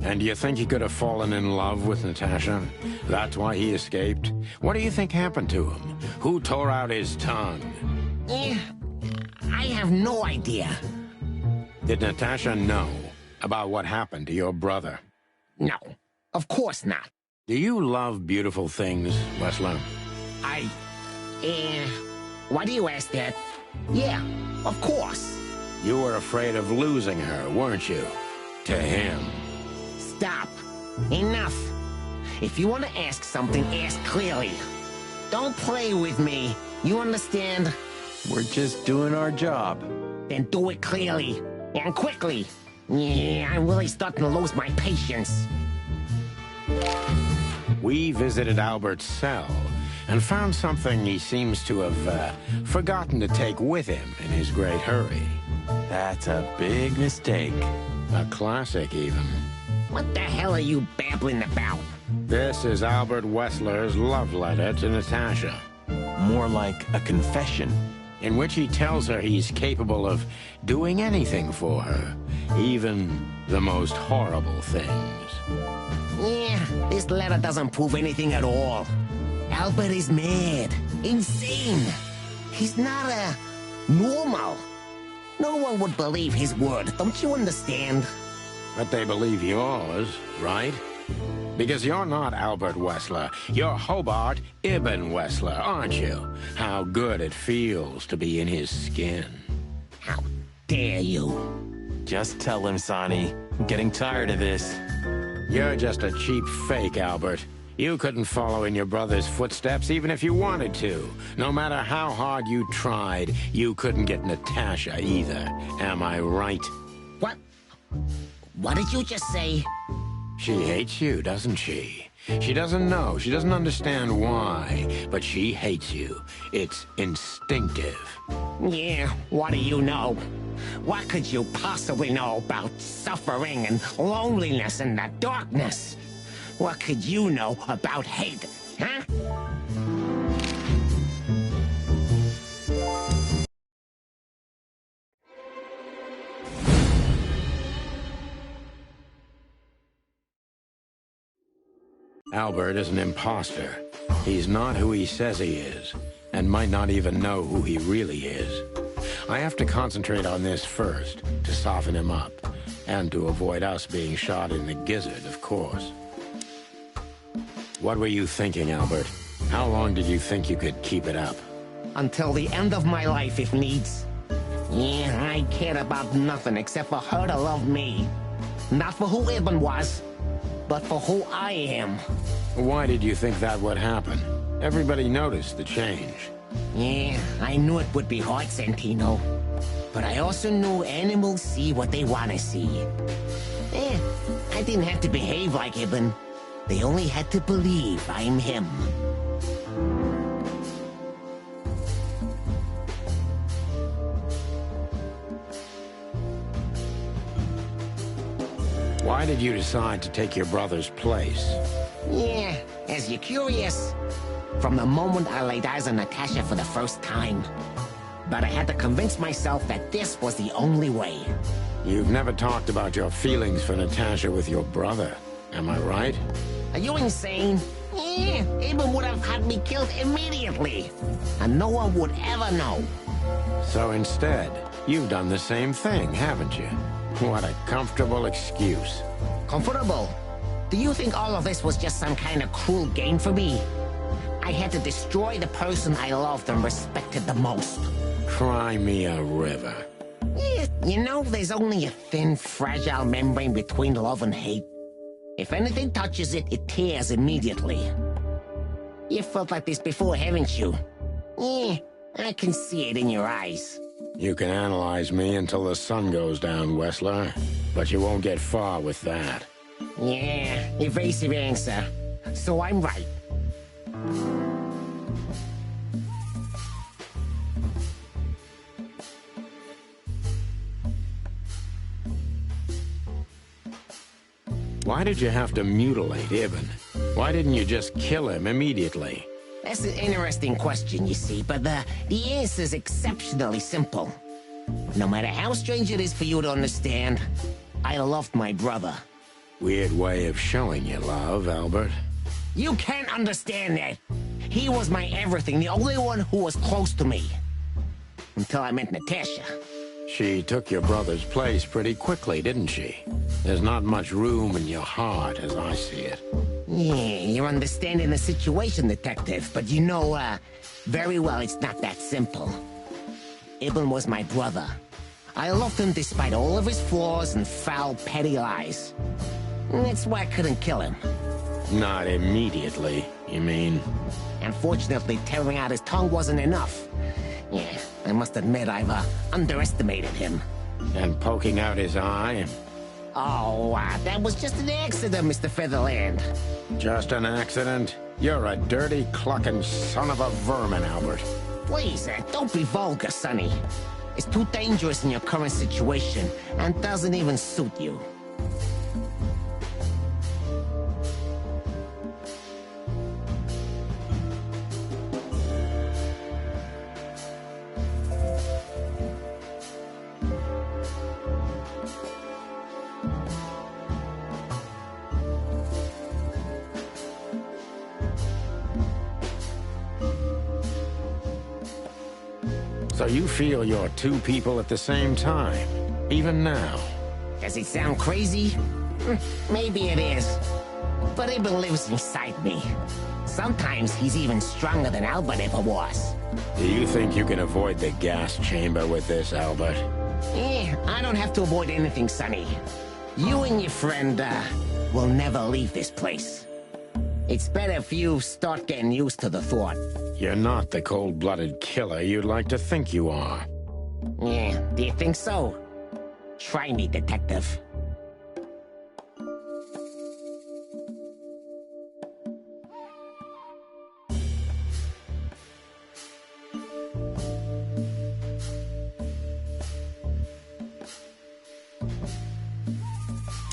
And do you think he could have fallen in love with Natasha? That's why he escaped? What do you think happened to him? Who tore out his tongue? I have no idea. Did Natasha know about what happened to your brother? No, of course not. Do you love beautiful things, Wessler? Why do you ask that? Yeah, of course. You were afraid of losing her, weren't you? To him. Stop. Enough. If you want to ask something, ask clearly. Don't play with me. You understand? We're just doing our job. Then do it clearly. And quickly. Yeah, I'm really starting to lose my patience. We visited Albert's cell and found something he seems to have forgotten to take with him in his great hurry. That's a big mistake. A classic, even. What the hell are you babbling about? This is Albert Wessler's love letter to Natasha. More like a confession. In which he tells her he's capable of doing anything for her, even the most horrible things. Yeah, this letter doesn't prove anything at all. Albert is mad, insane. He's not normal. No one would believe his word, don't you understand? But they believe yours, right? Because you're not Albert Wessler. You're Hobart Ibn Wessler, aren't you? How good it feels to be in his skin. How dare you? Just tell him, Sonny. I'm getting tired of this. You're just a cheap fake, Albert. You couldn't follow in your brother's footsteps even if you wanted to. No matter how hard you tried, you couldn't get Natasha either. Am I right? What? What did you just say? She hates you, doesn't she? She doesn't know. She doesn't understand why. But she hates you. It's instinctive. Yeah, what do you know? What could you possibly know about suffering and loneliness and the darkness? What could you know about hate, huh? Albert is an imposter. He's not who he says he is, and might not even know who he really is. I have to concentrate on this first, to soften him up, and to avoid us being shot in the gizzard, of course. What were you thinking, Albert? How long did you think you could keep it up? Until the end of my life, if needs. Yeah, I cared about nothing except for her to love me. Not for who Ibn was, but for who I am. Why did you think that would happen? Everybody noticed the change. Yeah, I knew it would be hard, Santino. But I also knew animals see what they want to see. I didn't have to behave like Ibn. They only had to believe I'm him. Why did you decide to take your brother's place? Yeah, as you're curious, from the moment I laid eyes on Natasha for the first time. But I had to convince myself that this was the only way. You've never talked about your feelings for Natasha with your brother, am I right? Are you insane? Yeah, Abel would have had me killed immediately. And no one would ever know. So instead, you've done the same thing, haven't you? What a comfortable excuse. Comfortable? Do you think all of this was just some kind of cruel game for me? I had to destroy the person I loved and respected the most. Cry me a river. Yeah, you know, there's only a thin, fragile membrane between love and hate. If anything touches it, it tears immediately. You felt like this before, haven't you? Yeah, I can see it in your eyes. You can analyze me until the sun goes down, Wessler, but you won't get far with that. Yeah, evasive answer. So I'm right. Why did you have to mutilate Ibn? Why didn't you just kill him immediately? That's an interesting question, you see, but the answer is exceptionally simple. No matter how strange it is for you to understand, I loved my brother. Weird way of showing you love, Albert. You can't understand that. He was my everything, the only one who was close to me. Until I met Natasha. She took your brother's place pretty quickly, didn't she? There's not much room in your heart, as I see it. Yeah, you're understanding the situation, Detective, but you know, very well it's not that simple. Ibn was my brother. I loved him despite all of his flaws and foul, petty lies. And that's why I couldn't kill him. Not immediately, you mean? Unfortunately, tearing out his tongue wasn't enough. Yeah, I must admit I've underestimated him. And poking out his eye? Oh, that was just an accident, Mr. Featherland. Just an accident? You're a dirty, clucking son of a vermin, Albert. Please, don't be vulgar, Sonny. It's too dangerous in your current situation, and doesn't even suit you. So you feel you're two people at the same time, even now? Does it sound crazy? Maybe it is. But Ibn lives inside me. Sometimes he's even stronger than Albert ever was. Do you think you can avoid the gas chamber with this, Albert? I don't have to avoid anything, Sonny. You and your friend, will never leave this place. It's better if you start getting used to the thought. You're not the cold-blooded killer you'd like to think you are. Yeah, do you think so? Try me, Detective.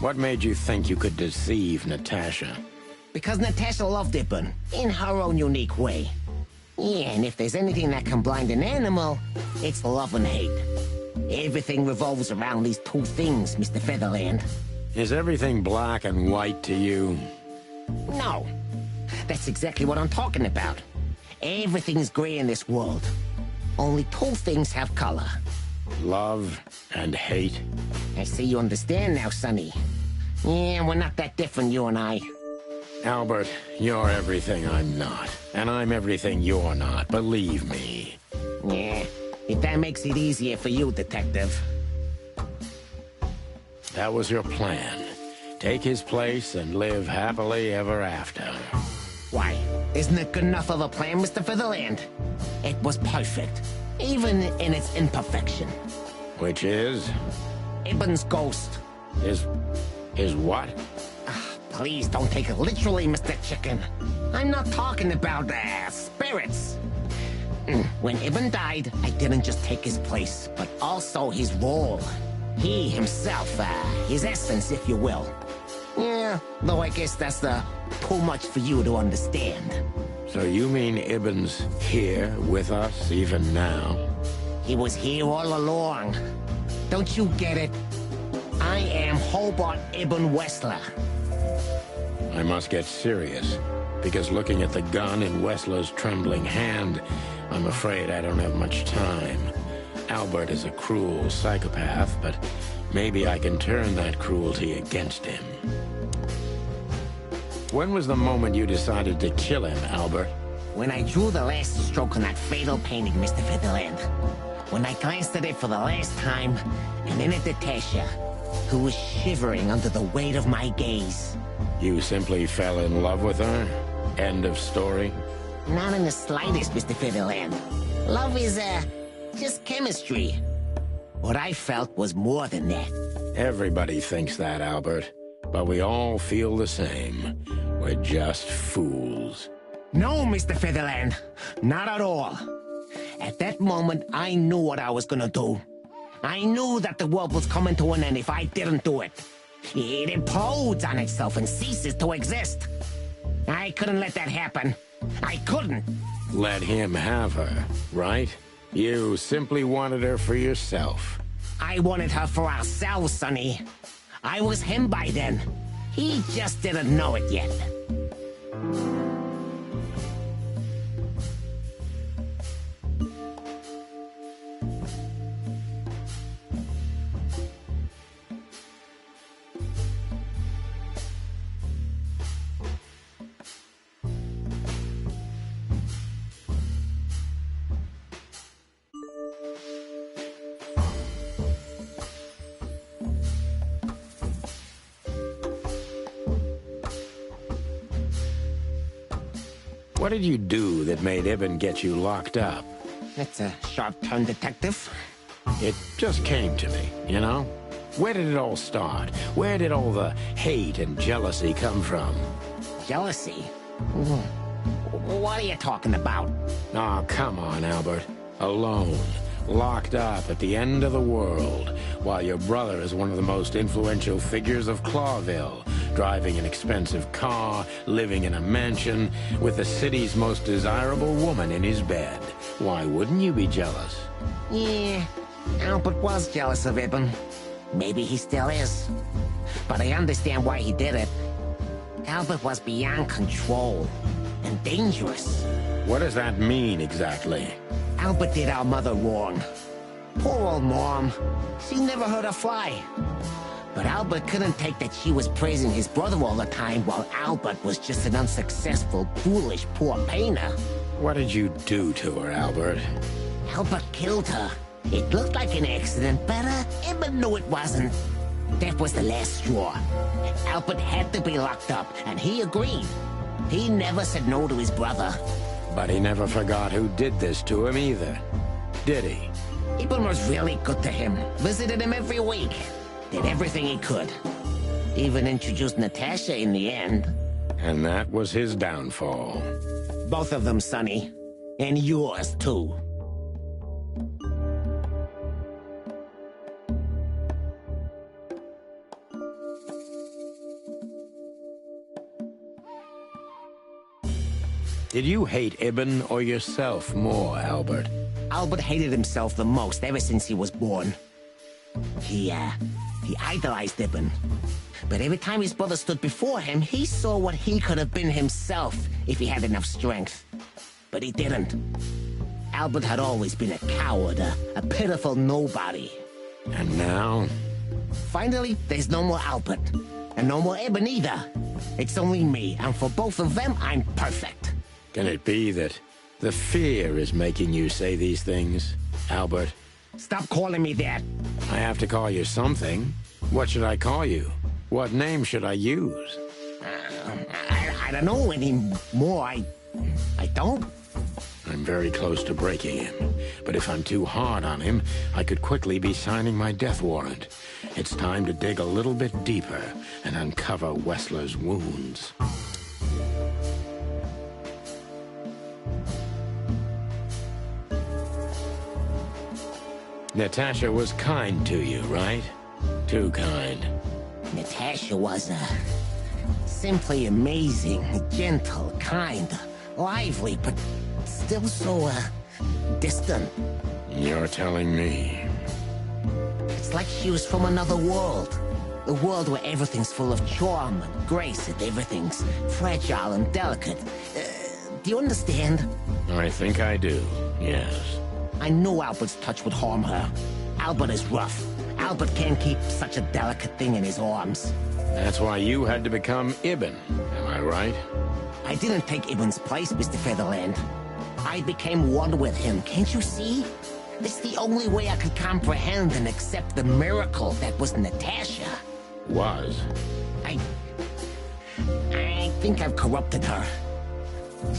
What made you think you could deceive Natasha? Because Natasha loved Ibn, in her own unique way. Yeah, and if there's anything that can blind an animal, it's love and hate. Everything revolves around these two things, Mr. Featherland. Is everything black and white to you? No. That's exactly what I'm talking about. Everything's gray in this world. Only two things have color. Love and hate. I see you understand now, Sonny. Yeah, we're not that different, you and I. Albert, you're everything I'm not. And I'm everything you're not, believe me. Yeah, if that makes it easier for you, Detective. That was your plan. Take his place and live happily ever after. Why? Isn't it good enough of a plan, Mr. Featherland? It was perfect, even in its imperfection. Which is? Ibn's ghost. His what? Please don't take it literally, Mr. Chicken. I'm not talking about, spirits. When Ibn died, I didn't just take his place, but also his role. He himself, his essence, if you will. Yeah, though I guess that's too much for you to understand. So you mean Ibn's here with us even now? He was here all along. Don't you get it? I am Hobart Ibn Wessler. I must get serious, because looking at the gun in Wessler's trembling hand, I'm afraid I don't have much time. Albert is a cruel psychopath, but maybe I can turn that cruelty against him. When was the moment you decided to kill him, Albert? When I drew the last stroke on that fatal painting, Mr. Featherland. When I glanced at it for the last time, and then at Natasha, who was shivering under the weight of my gaze. You simply fell in love with her? End of story? Not in the slightest, Mr. Featherland. Love is, just chemistry. What I felt was more than that. Everybody thinks that, Albert. But we all feel the same. We're just fools. No, Mr. Featherland. Not at all. At that moment, I knew what I was gonna do. I knew that the world was coming to an end if I didn't do it. It implodes on itself and ceases to exist. I couldn't let that happen. I couldn't. Let him have her, right? You simply wanted her for yourself. I wanted her for ourselves, Sonny. I was him by then. He just didn't know it yet. What did you do that made Ibn get you locked up? That's a sharp turn, detective. It just came to me, you know? Where did it all start? Where did all the hate and jealousy come from? Jealousy? What are you talking about? Oh, come on, Albert. Alone, locked up at the end of the world, while your brother is one of the most influential figures of Clawville, driving an expensive car, living in a mansion, with the city's most desirable woman in his bed. Why wouldn't you be jealous? Yeah, Albert was jealous of Ibn. Maybe he still is. But I understand why he did it. Albert was beyond control and dangerous. What does that mean exactly? Albert did our mother wrong. Poor old Mom. She never hurt a fly. But Albert couldn't take that she was praising his brother all the time while Albert was just an unsuccessful, foolish, poor painter. What did you do to her, Albert? Albert killed her. It looked like an accident, but Ibn knew it wasn't. That was the last straw. Albert had to be locked up, and he agreed. He never said no to his brother. But he never forgot who did this to him either, did he? Ibn was really good to him. Visited him every week. Did everything he could. Even introduced Natasha in the end. And that was his downfall. Both of them, Sonny. And yours, too. Did you hate Ibn or yourself more, Albert? Albert hated himself the most ever since he was born. He idolized Ibn. But every time his brother stood before him, he saw what he could have been himself if he had enough strength. But he didn't. Albert had always been a coward, a pitiful nobody. And now? Finally, there's no more Albert. And no more Ibn either. It's only me, and for both of them, I'm perfect. Can it be that the fear is making you say these things, Albert? Stop calling me that. I have to call you something. What should I call you? What name should I use? I don't know anymore. I don't. I'm very close to breaking him. But if I'm too hard on him, I could quickly be signing my death warrant. It's time to dig a little bit deeper and uncover Wessler's wounds. Natasha was kind to you, right? Too kind. Natasha was simply amazing, gentle, kind, lively, but still so, distant. You're telling me. It's like she was from another world. A world where everything's full of charm and grace and everything's fragile and delicate. Do you understand? I think I do, yes. I know Albert's touch would harm her. Albert is rough. Albert can't keep such a delicate thing in his arms. That's why you had to become Ibn, am I right? I didn't take Ibn's place, Mr. Featherland. I became one with him, can't you see? It's the only way I could comprehend and accept the miracle that was Natasha. Was? I think I've corrupted her.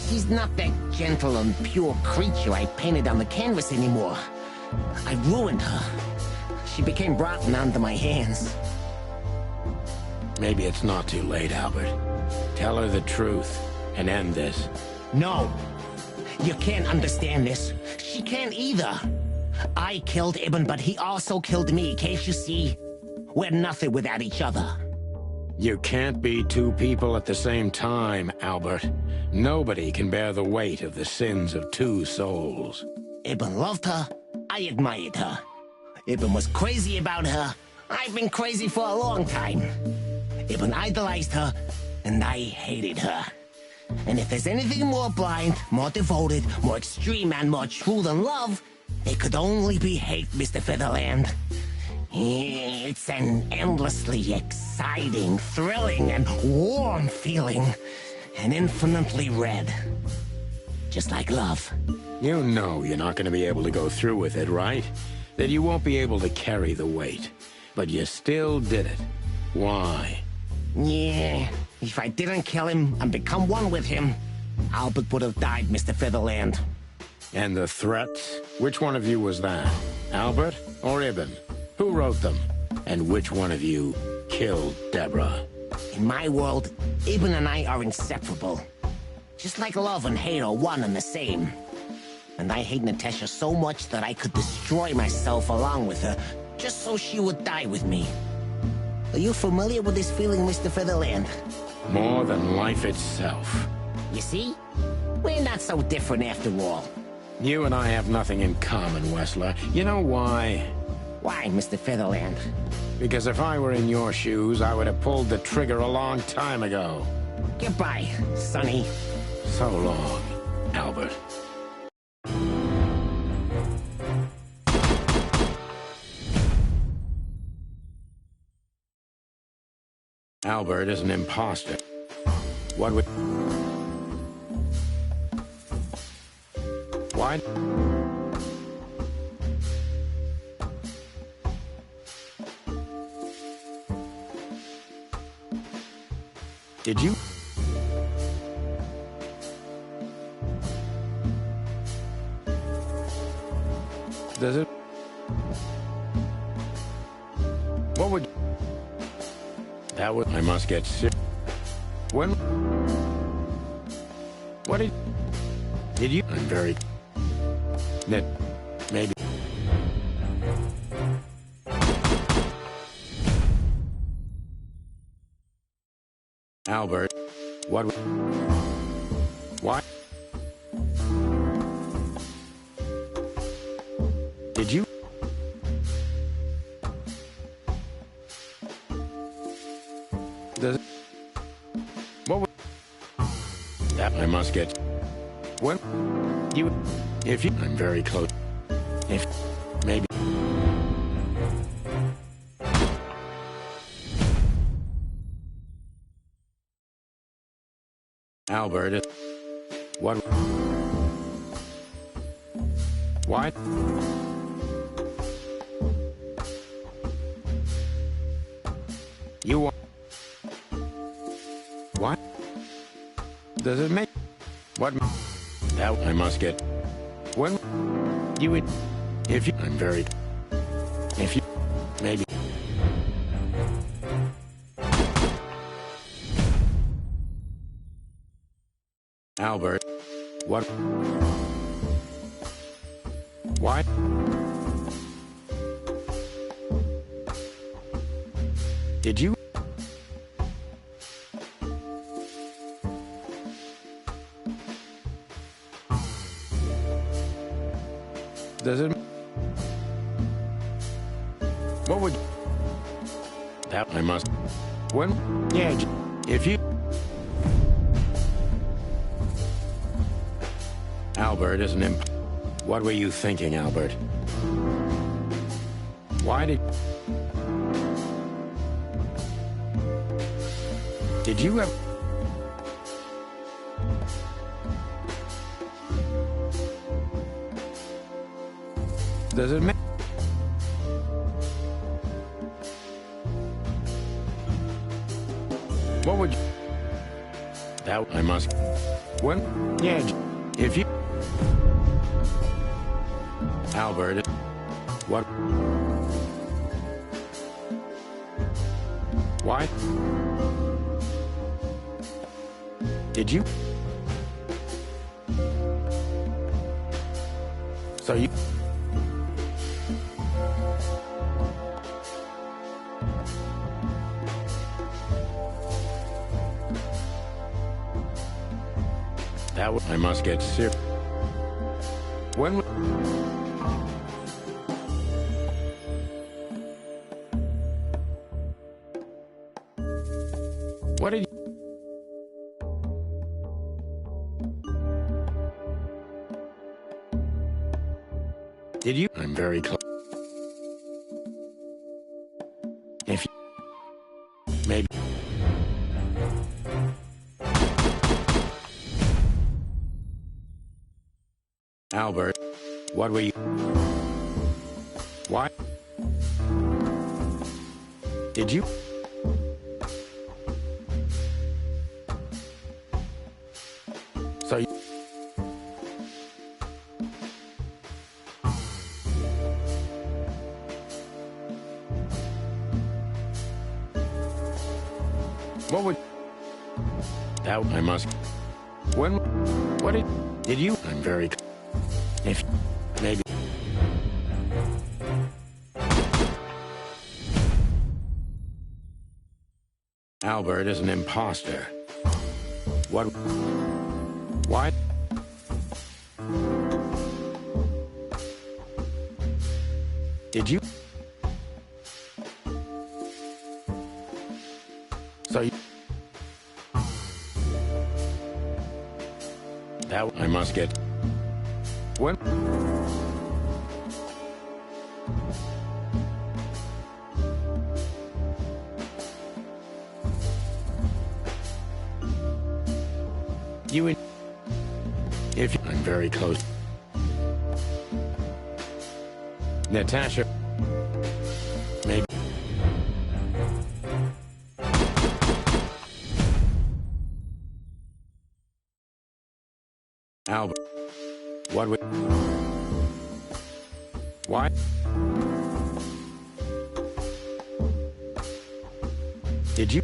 She's not that gentle and pure creature I painted on the canvas anymore. I ruined her. She became rotten under my hands. Maybe it's not too late, Albert. Tell her the truth and end this. No. You can't understand this. She can't either. I killed Ibn, but he also killed me, can't you see? We're nothing without each other. You can't be two people at the same time, Albert. Nobody can bear the weight of the sins of two souls. Ibn loved her. I admired her. Ibn was crazy about her. I've been crazy for a long time. Ibn idolized her, and I hated her. And if there's anything more blind, more devoted, more extreme, and more true than love, it could only be hate, Mr. Featherland. It's an endlessly exciting, thrilling, and warm feeling. And infinitely red. Just like love. You know you're not going to be able to go through with it, right? That you won't be able to carry the weight. But you still did it. Why? Yeah, if I didn't kill him and become one with him, Albert would have died, Mr. Featherland. And the threats? Which one of you was that? Albert or Ibn? Who wrote them? And which one of you killed Deborah? In my world, Ibn and I are inseparable. Just like love and hate are one and the same. And I hate Natasha so much that I could destroy myself along with her, just so she would die with me. Are you familiar with this feeling, Mr. Featherland? More than life itself. You see? We're not so different after all. You and I have nothing in common, Wessler. You know why? Why, Mr. Featherland? Because if I were in your shoes, I would have pulled the trigger a long time ago. Goodbye, Sonny. So long, Albert. Albert is an imposter. What would... Why? Did you? Does it? What would... That would... I must get sick. When... What did you... I'm very... That... Maybe... Albert, what... Why? Did you... Does it... What would... That I must get... When... You... If you... I'm very close. If... Maybe... Albert, what? What? You want? What? Does it make? What? That I must get. When? You would? If you? I'm very. If you? Maybe. Albert, what? What? Did you? Does it... What would... That I must... When... Yeah, if you... Albert is an imp... What were you thinking, Albert? Why did... Did you ever... Does it matter? What would you... That I must... When... Yeah, if you... Albert... What... Why? Did you... So you... That I must get serious. When... What did you... Did you... I'm very close. If you... Maybe... Albert, what were you... Why? Did you... So you... What would... That I must... When... What did you... I'm very... If... Maybe... Albert is an imposter. What... Why? Did you... So you... That I must get... When... You... If I'm very close. Natasha. Maybe. Albert. What would... Why? Did you...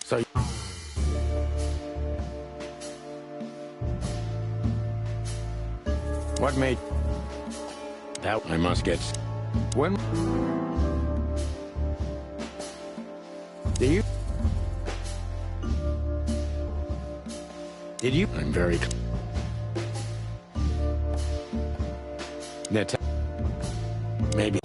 So... What made... That I must get... When... Do you... Did you... I'm very... Nat... Maybe...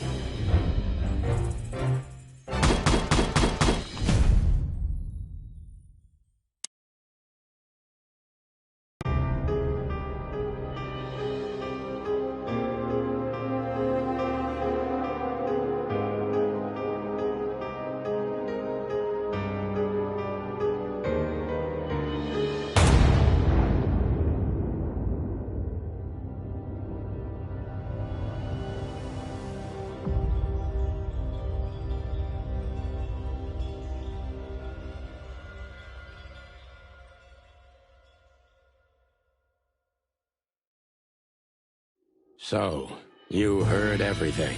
So, you heard everything.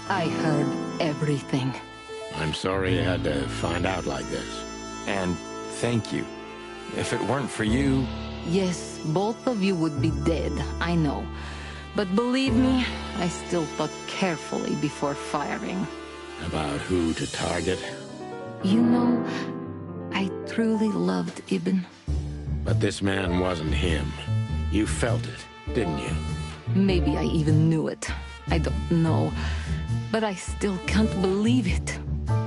I heard everything. I'm sorry you had to find out like this. And thank you. If it weren't for you... Yes, both of you would be dead, I know. But believe me, I still thought carefully before firing. About who to target? You know, I truly loved Ibn. But this man wasn't him. You felt it, didn't you? Maybe I even knew it. I don't know. But I still can't believe it.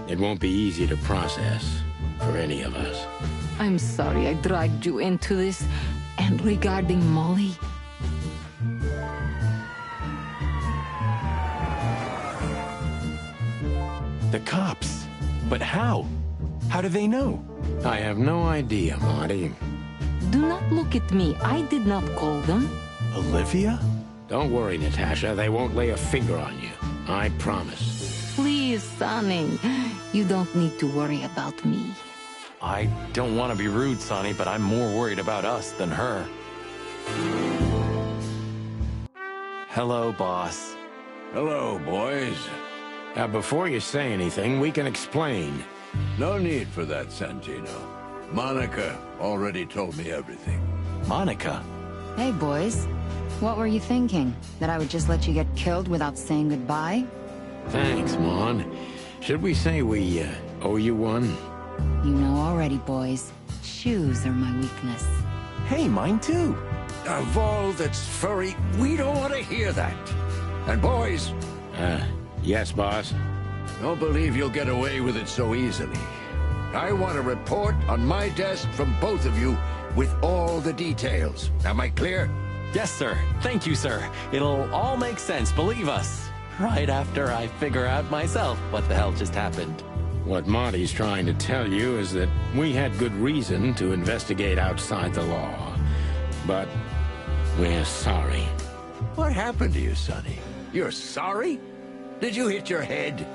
It won't be easy to process for any of us. I'm sorry I dragged you into this. And regarding Molly... The cops. But how? How do they know? I have no idea, Marty. Do not look at me. I did not call them. Olivia? Don't worry, Natasha. They won't lay a finger on you. I promise. Please, Sonny. You don't need to worry about me. I don't want to be rude, Sonny, but I'm more worried about us than her. Hello, boss. Hello, boys. Now, before you say anything, we can explain. No need for that, Santino. Monica already told me everything. Monica? Hey, boys. What were you thinking? That I would just let you get killed without saying goodbye? Thanks, Mon. Should we say we owe you one? You know already, boys. Shoes are my weakness. Hey, mine too. Of all that's furry, we don't want to hear that. And boys... Yes, boss? Don't believe you'll get away with it so easily. I want a report on my desk from both of you with all the details. Am I clear? Yes, sir. Thank you, sir. It'll all make sense, believe us. Right after I figure out myself what the hell just happened. What Marty's trying to tell you is that we had good reason to investigate outside the law. But we're sorry. What happened to you, Sonny? You're sorry? Did you hit your head?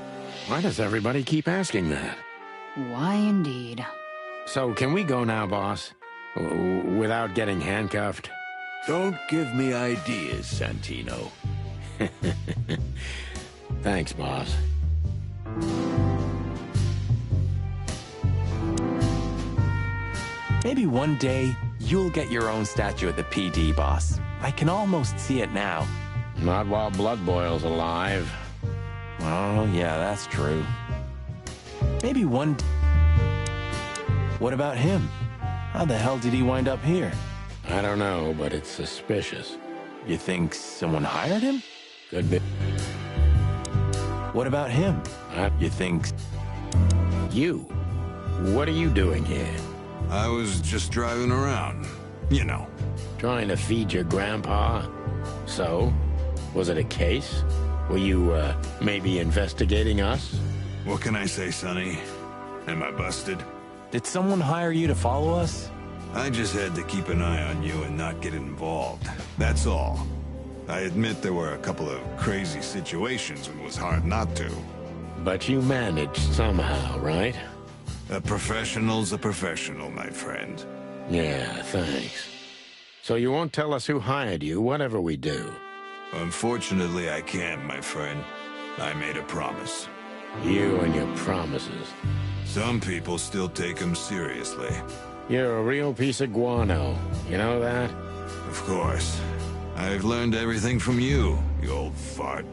Why does everybody keep asking that? Why indeed? So can we go now, boss? Without getting handcuffed? Don't give me ideas, Santino. Thanks, boss. Maybe one day, you'll get your own statue at the PD, boss. I can almost see it now. Not while Blood Boil's alive. Oh, yeah, that's true. Maybe one... What about him? How the hell did he wind up here? I don't know, but it's suspicious. You think someone hired him? Could be. What about him? You think... You? What are you doing here? I was just driving around. You know. Trying to feed your grandpa? So? Was it a case? Were you, maybe investigating us? What can I say, Sonny? Am I busted? Did someone hire you to follow us? I just had to keep an eye on you and not get involved. That's all. I admit there were a couple of crazy situations and it was hard not to. But you managed somehow, right? A professional's a professional, my friend. Yeah, thanks. So you won't tell us who hired you, whatever we do? Unfortunately, I can't, my friend. I made a promise. You and your promises. Some people still take them seriously. You're a real piece of guano. You know that? Of course. I've learned everything from you, you old fart.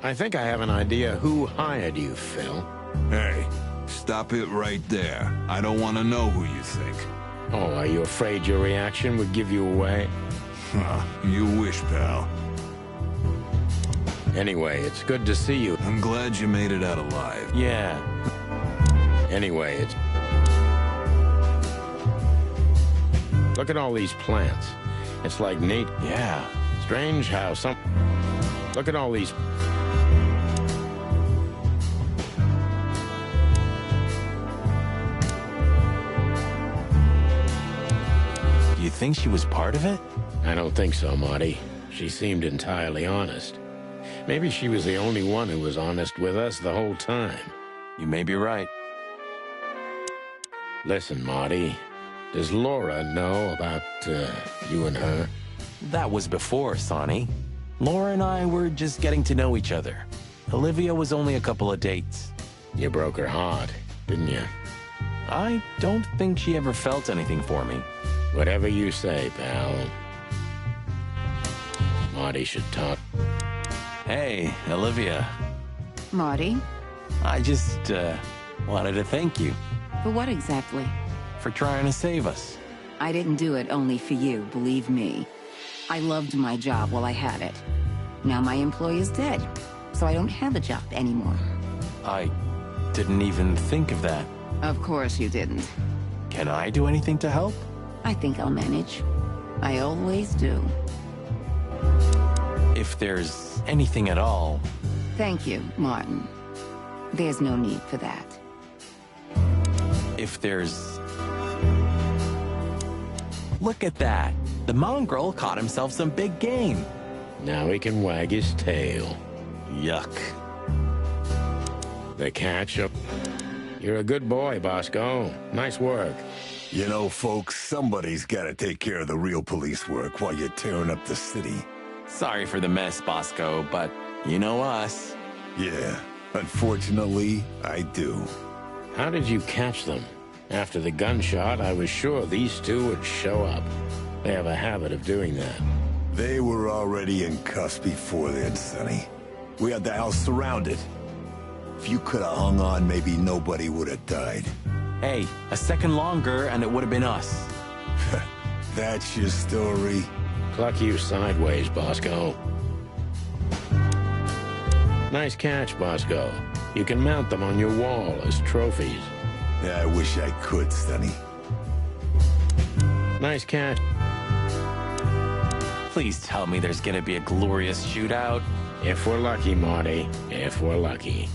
I think I have an idea who hired you, Phil. Hey, stop it right there. I don't want to know who you think. Oh, are you afraid your reaction would give you away? You wish, pal. Anyway, it's good to see you. I'm glad you made it out alive. Yeah. Anyway, it's... Look at all these plants. It's like neat. Yeah. Strange how some... Look at all these... Do you think she was part of it? I don't think so, Marty. She seemed entirely honest. Maybe she was the only one who was honest with us the whole time. You may be right. Listen, Marty. Does Laura know about, you and her? That was before, Sonny. Laura and I were just getting to know each other. Olivia was only a couple of dates. You broke her heart, didn't you? I don't think she ever felt anything for me. Whatever you say, pal. Marty should talk. Hey, Olivia. Marty? I just, wanted to thank you. For what exactly? for trying to save us. I didn't do it only for you, believe me. I loved my job while I had it. Now my employee is dead, so I don't have a job anymore. I didn't even think of that. Of course you didn't. Can I do anything to help? I think I'll manage. I always do. If there's anything at all. Thank you, Martin. There's no need for that. If there's... Look at that. The mongrel caught himself some big game. Now he can wag his tail. Yuck. The ketchup. You're a good boy, Bosco. Nice work. You know, folks, somebody's gotta take care of the real police work while you're tearing up the city. Sorry for the mess, Bosco, but you know us. Yeah, unfortunately, I do. How did you catch them? After the gunshot, I was sure these two would show up. They have a habit of doing that. They were already in cuffs before then, Sonny. We had the house surrounded. If you could have hung on, maybe nobody would have died. Hey, a second longer and it would have been us. That's your story? Cluck you sideways, Bosco. Nice catch, Bosco. You can mount them on your wall as trophies. Yeah, I wish I could, Sonny. Nice catch. Please tell me there's gonna be a glorious shootout. If we're lucky, Marty. If we're lucky.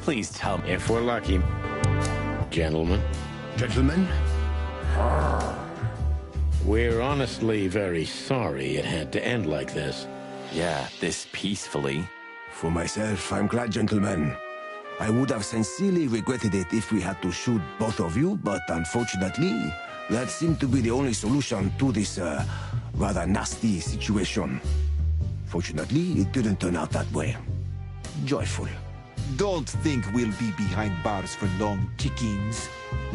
Please tell me. If we're lucky. Gentlemen. Gentlemen? We're honestly very sorry it had to end like this. Yeah, this peacefully. For myself, I'm glad, gentlemen. I would have sincerely regretted it if we had to shoot both of you, but unfortunately, that seemed to be the only solution to this, rather nasty situation. Fortunately, it didn't turn out that way. Joyful. Don't think we'll be behind bars for long, chickens.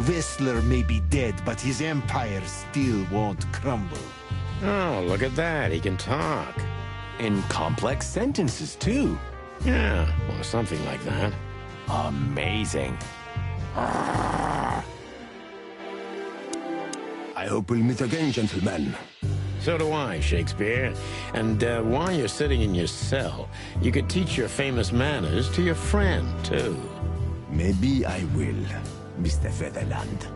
Whistler may be dead, but his empire still won't crumble. Oh, look at that. He can talk. In complex sentences, too. Yeah, or something like that. Amazing. I hope we'll meet again, gentlemen. So do I, Shakespeare. And while you're sitting in your cell, you could teach your famous manners to your friend, too. Maybe I will, Mr. Featherland.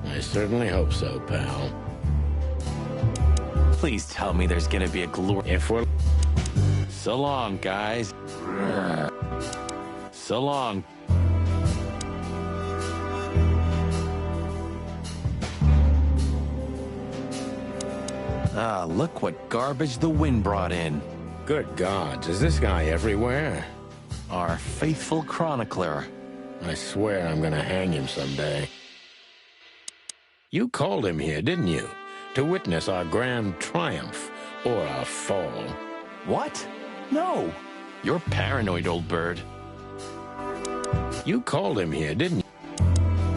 I certainly hope so, pal. Please tell me there's gonna be a glory... If we're... So long, guys. So long. Ah, look what garbage the wind brought in. Good gods, is this guy everywhere? Our faithful chronicler. I swear I'm gonna hang him someday. You called him here, didn't you? To witness our grand triumph, or our fall. What? No. You're paranoid, old bird. You called him here, didn't you?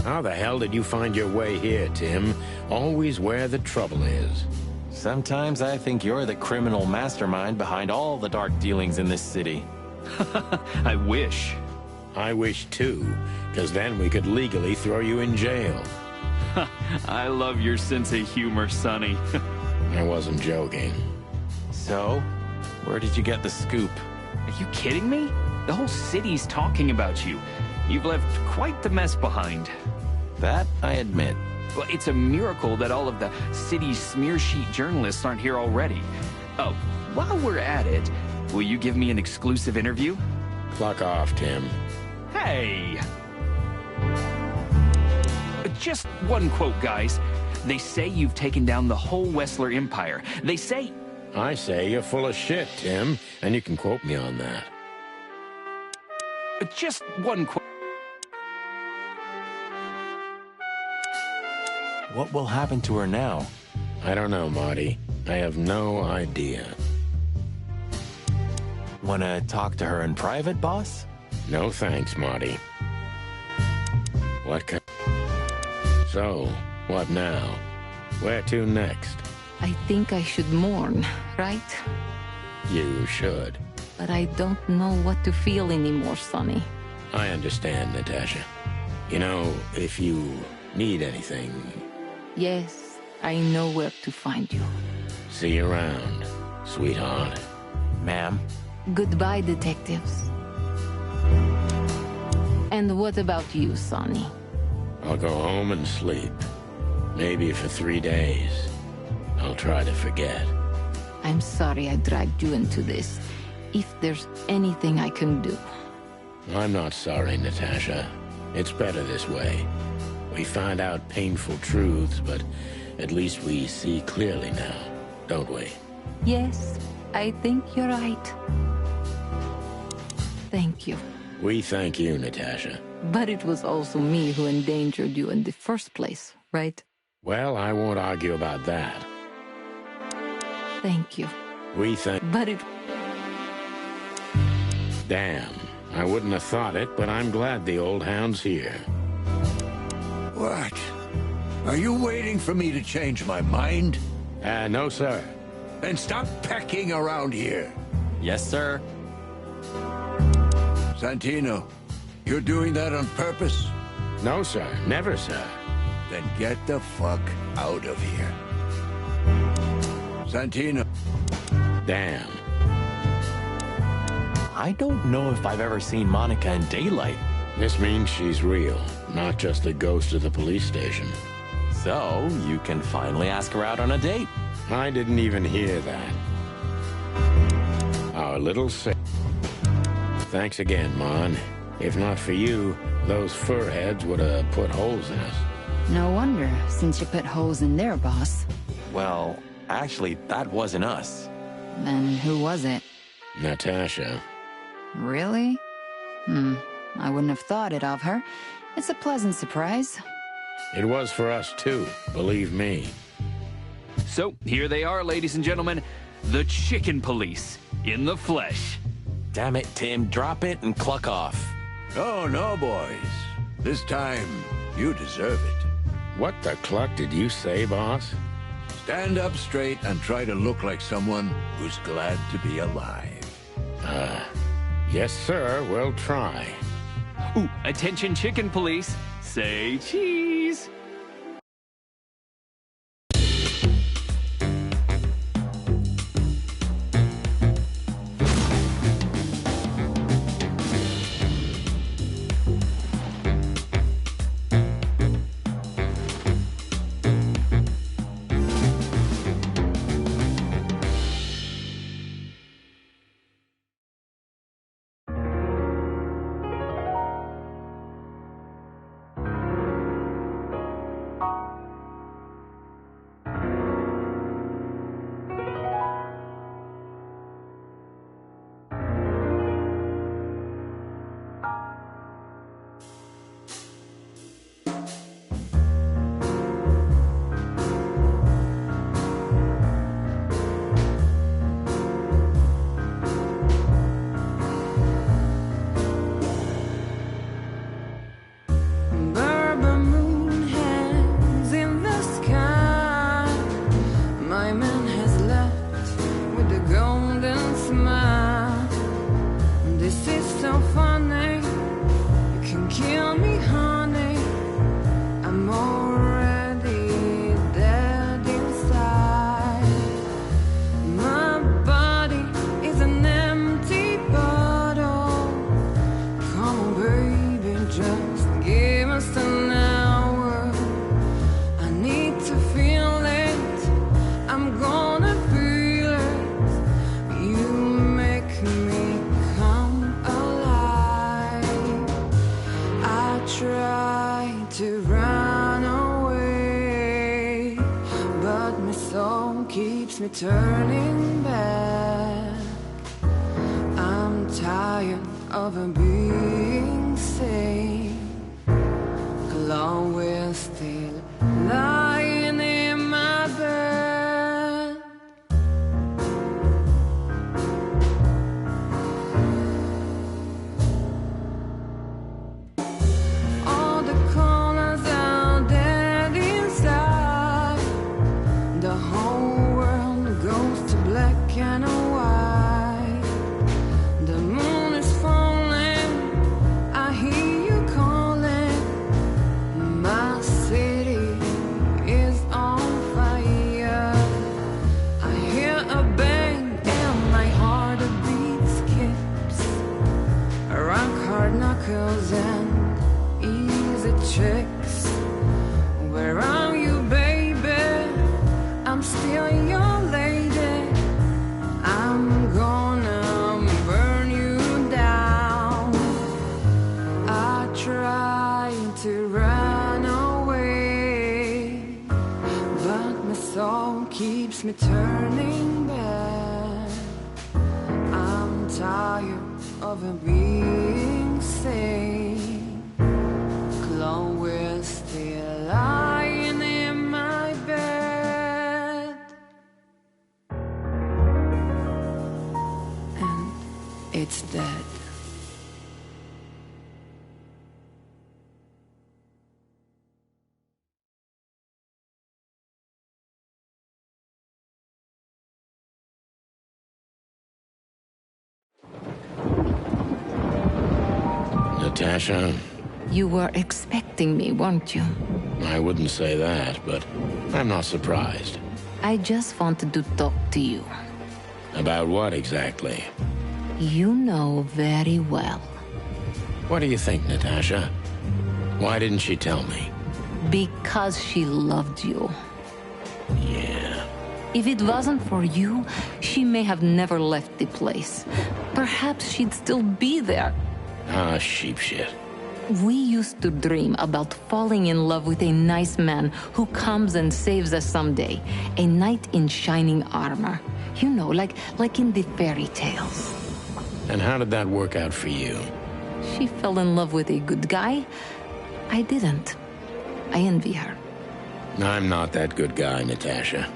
How the hell did you find your way here, Tim? Always where the trouble is. Sometimes I think you're the criminal mastermind behind all the dark dealings in this city. I wish. I wish too, because then we could legally throw you in jail. I love your sense of humor, Sonny. I wasn't joking. So, where did you get the scoop? Are you kidding me? The whole city's talking about you. You've left quite the mess behind. That I admit. Well, it's a miracle that all of the city's smear sheet journalists aren't here already. Oh, while we're at it, will you give me an exclusive interview? Pluck off, Tim. Hey! Just one quote, guys. They say you've taken down the whole Whistler Empire. They say... I say you're full of shit, Tim, and you can quote me on that. Just one quote. What will happen to her now? I don't know, Marty. I have no idea. Wanna talk to her in private, boss? No thanks, Marty. What kind... So, what now? Where to next? I think I should mourn, right? You should. But I don't know what to feel anymore, Sonny. I understand, Natasha. You know, if you need anything, Yes, I know where to find you. see you around, sweetheart. Ma'am? Goodbye, detectives. And what about you, Sonny? I'll go home and sleep. Maybe for 3 days. I'll try to forget. I'm sorry I dragged you into this. If there's anything I can do. I'm not sorry, Natasha. It's better this way. We find out painful truths, but at least we see clearly now, don't we? Yes, I think you're right. Thank you. We thank you, Natasha. But it was also me who endangered you in the first place, right? Well, I won't argue about that. Thank you. We thank... But it... Damn. I wouldn't have thought it, but I'm glad the old hound's here. What? Are you waiting for me to change my mind? No, sir. Then stop pecking around here. Yes, sir. Santino, you're doing that on purpose? No, sir. Never, sir. Then get the fuck out of here. Santino. Damn. I don't know if I've ever seen Monica in daylight. This means she's real, not just a ghost of the police station. So, you can finally ask her out on a date. I didn't even hear that. Our little Thanks again, Mon. If not for you, those furheads would have put holes in us. No wonder, since you put holes in their boss. Well, actually, that wasn't us. Then who was it? Natasha. Really? I wouldn't have thought it of her. It's a pleasant surprise. It was for us, too, believe me. So, here they are, ladies and gentlemen. The Chicken Police, in the flesh. Damn it, Tim, drop it and cluck off. Oh, no, boys. This time, you deserve it. What the cluck did you say, boss? Stand up straight and try to look like someone who's glad to be alive. Yes, sir, we'll try. Ooh, attention Chicken Police. Say cheese. me turning back. I'm tired of being sane. Along with still lying in my bed. All the colors are dead inside. The whole world goes to black and white. The moon is falling. I hear you calling. keeps me turning back. I'm tired of it being sane. Chloe's still lying in my bed, and it's dead. Natasha? You were expecting me, weren't you? I wouldn't say that, but I'm not surprised. I just wanted to talk to you. About what exactly? You know very well. What do you think, Natasha? Why didn't she tell me? Because she loved you. Yeah. If it wasn't for you, she may have never left the place. Perhaps she'd still be there. Ah, sheep shit. We used to dream about falling in love with a nice man who comes and saves us someday. A knight in shining armor. You know, like in the fairy tales. And how did that work out for you? She fell in love with a good guy. I didn't. I envy her. I'm not that good guy, Natasha.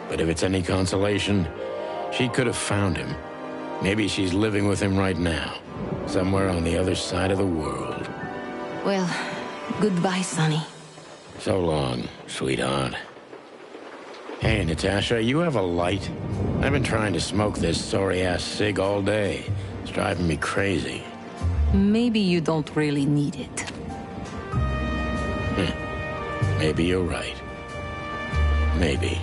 But if it's any consolation, she could have found him. Maybe she's living with him right now. Somewhere on the other side of the world. Well, goodbye, Sonny. So long, sweetheart. Hey, Natasha, you have a light? I've been trying to smoke this sorry-ass cig all day. It's driving me crazy. Maybe you don't really need it. Maybe you're right. Maybe.